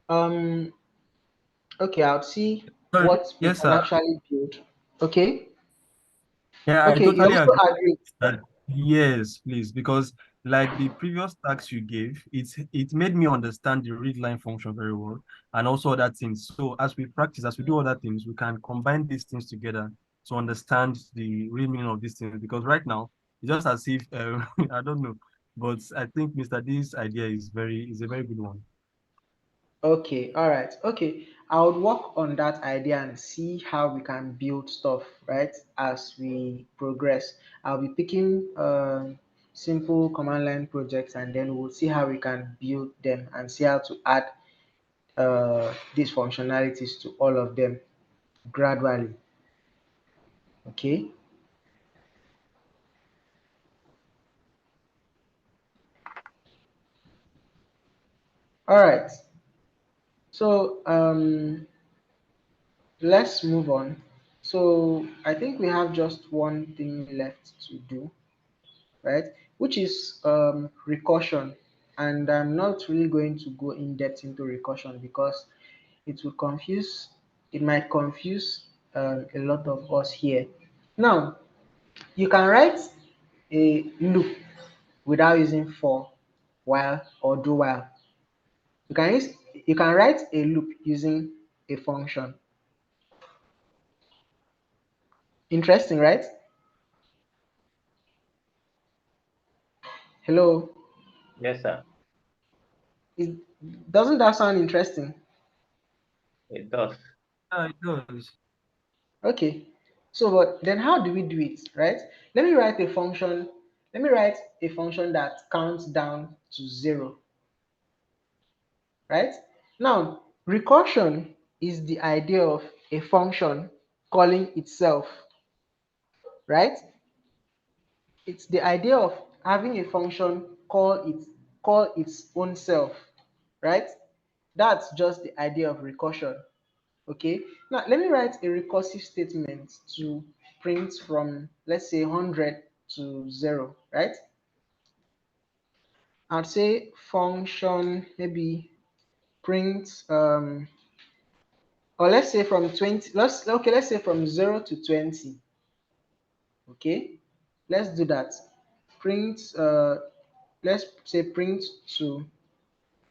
Um. Okay, I'll see Sorry, what we yes, can sir. actually build. Okay. Yeah, I Okay. You totally also agree agree. that yes, please, because like the previous tax you gave, it made me understand the read line function very well and also other things. So as we practice, as we do other things, we can combine these things together to understand the real meaning of these things. Because right now, it's just as if I don't know, but I think Mr. D's idea is a very good one. Okay, all right. Okay, I would work on that idea and see how we can build stuff, right? As we progress, I'll be picking simple command line projects and then we'll see how we can build them and see how to add these functionalities to all of them gradually. Okay. All right. So let's move on. So I think we have just one thing left to do, right? Which is recursion. And I'm not really going to go in depth into recursion because it will confuse, it might confuse a lot of us here. Now, you can write a loop without using for, while, or do while. You can write a loop using a function. Interesting, right? Hello. Yes, sir. It, doesn't that sound interesting? It does. It does. Okay. So, but then how do we do it, right? Let me write a function. Let me write a function that counts down to 0, right? Now, recursion is the idea of a function calling itself, right? It's the idea of having a function call its own self, right? That's just the idea of recursion. Okay, now let me write a recursive statement to print from, let's say, 100 to 0, right? I'd say function maybe print or let's say from 20, let's say from 0 to 20. Okay, let's do that. Print let's say print to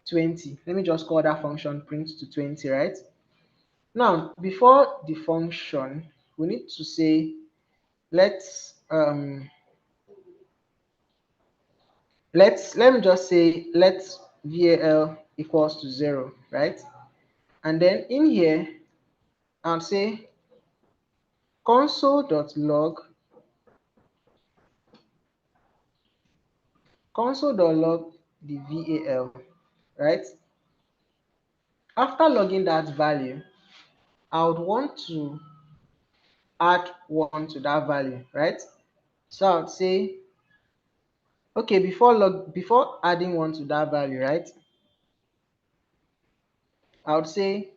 20. Let me just call that function print to 20, right? Now, before the function, we need to say let me just say let val equals to 0, right? And then in here, I'll say console.log the val, right? After logging that value, I would want to add 1 to that value, right? So I would say, okay, before adding 1 to that value, right? I would say,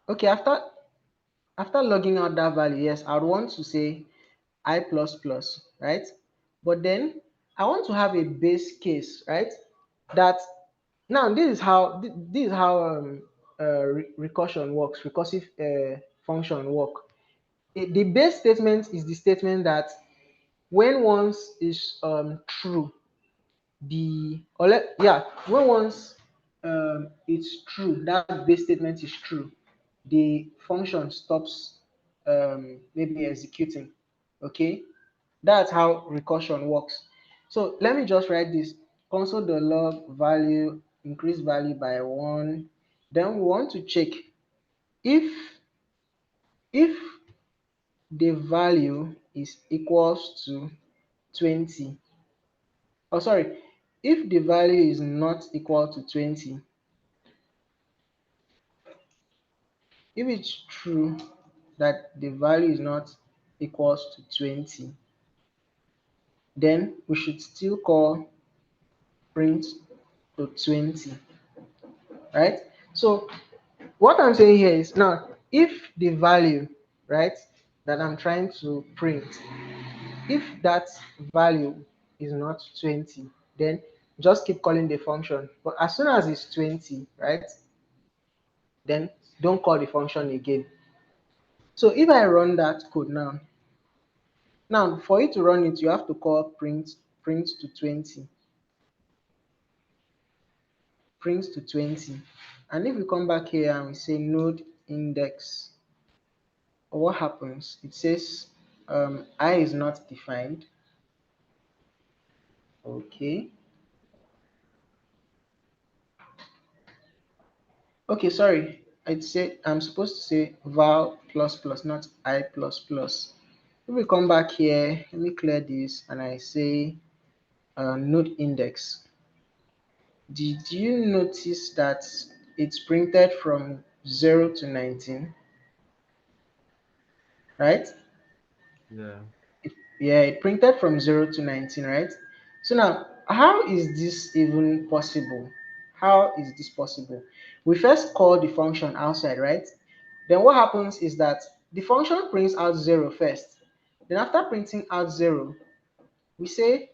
okay, after logging out that value, yes, I would want to say I plus plus, right? But then I want to have a base case, right? That now this is how recursion works, recursive function work. The base statement is the statement that when once is true, when once it's true, that base statement is true, the function stops maybe executing. Okay, that's how recursion works. So let me just write this: console.log value increase value by 1. Then we want to check if if the value is equals to 20. Oh, sorry, if the value is not equal to 20, if it's true that the value is not equals to 20, then we should still call print to 20, right? So what I'm saying here is, now if the value, right, that I'm trying to print, if that value is not 20, then just keep calling the function. But as soon as it's 20, right, then don't call the function again. So if I run that code now for you to run it, you have to call print to 20, print to 20. And if we come back here and we say node index, what happens? It says I is not defined. Okay. Okay, sorry. I'd say I'm supposed to say val plus plus, not I plus plus. If we come back here, let me clear this and I say node index. Did you notice that it's printed from 0 to 19, right? Yeah. Yeah, it printed from 0 to 19, right? So now, how is this even possible? How is this possible? We first call the function outside, right? Then what happens is that the function prints out 0 first. Then after printing out 0, we say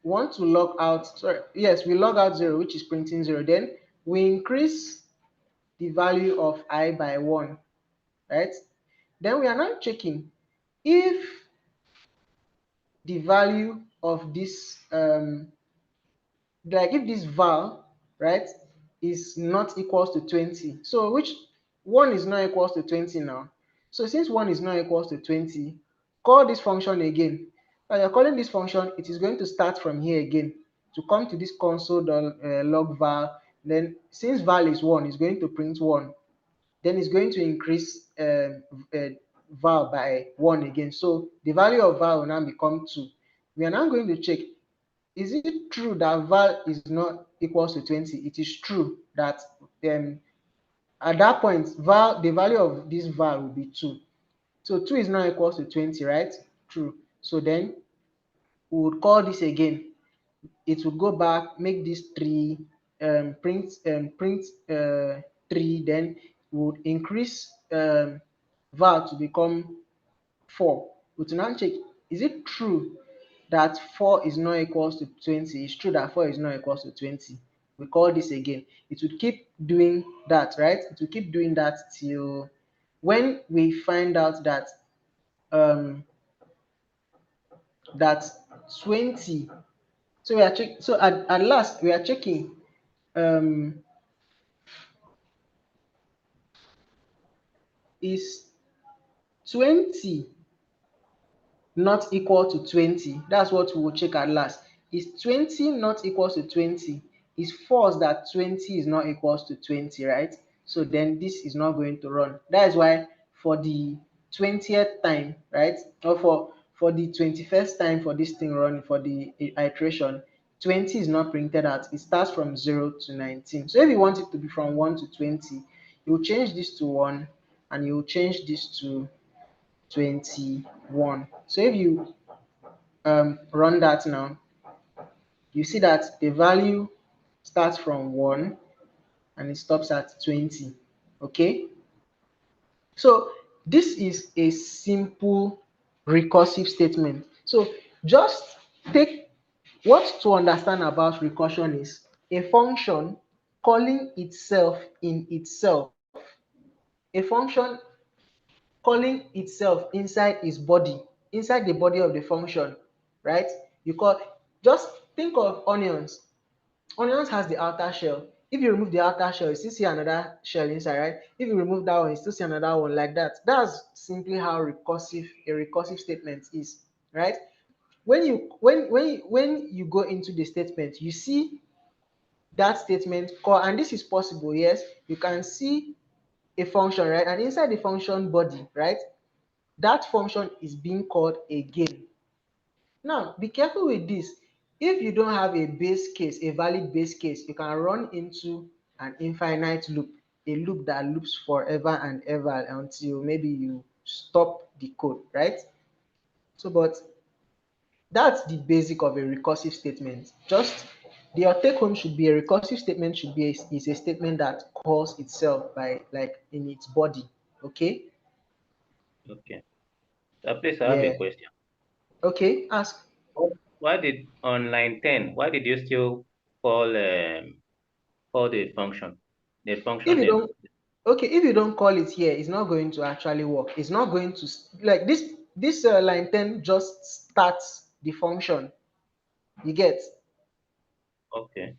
we want to log out, sorry, yes, we log out 0, which is printing 0. Then we increase the value of I by 1, right? Then we are now checking if the value of this like if this val, right, is not equals to 20. So which 1 is not equals to 20 now. So since 1 is not equals to 20, call this function again. Now you're calling this function, it is going to start from here again to come to this console.log val. Then since val is 1, it's going to print 1. Then it's going to increase val by 1 again. So the value of val will now become 2. We are now going to check, is it true that val is not equals to 20? It is true that at that point the value of this val will be 2. So 2 is not equals to 20, right? True. So then we would call this again. It will go back, make this 3, print 3, then we would increase val to become 4. We will now check, is it true that 4 is not equals to 20, it's true that 4 is not equals to 20. We call this again. It will keep doing that, right? It will keep doing that till when we find out that that 20. So we are checking. So at last we are checking. Is 20 not equal to 20? That's what we will check at last. Is 20 not equals to 20? It's false that 20 is not equals to 20, right? So then this is not going to run. That is why for the 20th time, right? Or for the 21st time for this thing running, for the iteration, 20 is not printed out. It starts from 0 to 19. So if you want it to be from 1 to 20, you change this to 1 and you change this to 21. So if you run that now, you see that the value starts from 1 and it stops at 20. Okay, so this is a simple recursive statement. So just take what to understand about recursion is a function calling itself in itself, a function calling itself inside its body, inside the body of the function, right? You call, just think of onions. Onions has the outer shell. If you remove the outer shell, you still see another shell inside, right? If you remove that one, you still see another one, like that. That's simply how recursive a recursive statement is, right? When you go into the statement, you see that statement call, and this is possible. Yes, you can see a function, right? And inside the function body, right, that function is being called again. Now, be careful with this. If you don't have a base case, a valid base case, you can run into an infinite loop, a loop that loops forever and ever until maybe you stop the code, right? So, but that's the basic of a recursive statement. Just your take home should be a recursive statement should be is a statement that calls itself by like in its body. Okay. Okay. Please, I have a Yeah. question. Okay. Ask. Why did on line 10? Why did you still call call the If function you name? don't, okay, if you don't call it here, it's not going to actually work. It's not going to like this line 10 just starts the function. You get? Okay.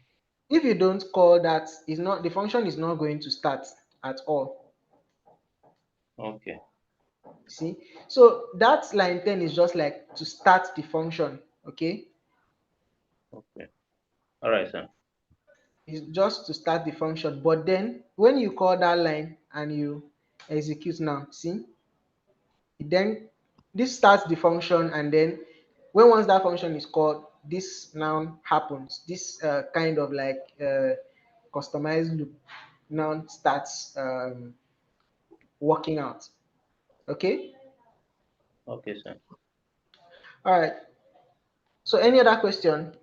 If you don't call that, is not the function is not going to start at all. Okay. See? So that line 10 is just like to start the function. Okay? Okay. All right, sir. It's just to start the function. But then when you call that line and you execute now, see? Then this starts the function, and then when once that function is called, this now happens. This kind of like customized loop now starts working out. Okay. Okay, sir. All right. So any other question?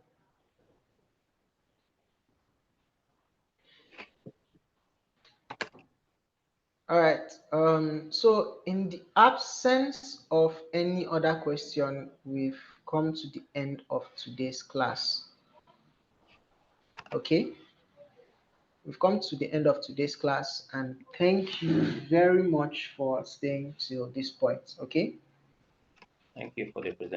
All right. So in the absence of any other question, we've come to the end of today's class. Okay. We've come to the end of today's class, and thank you very much for staying till this point. Okay. Thank you for the presentation.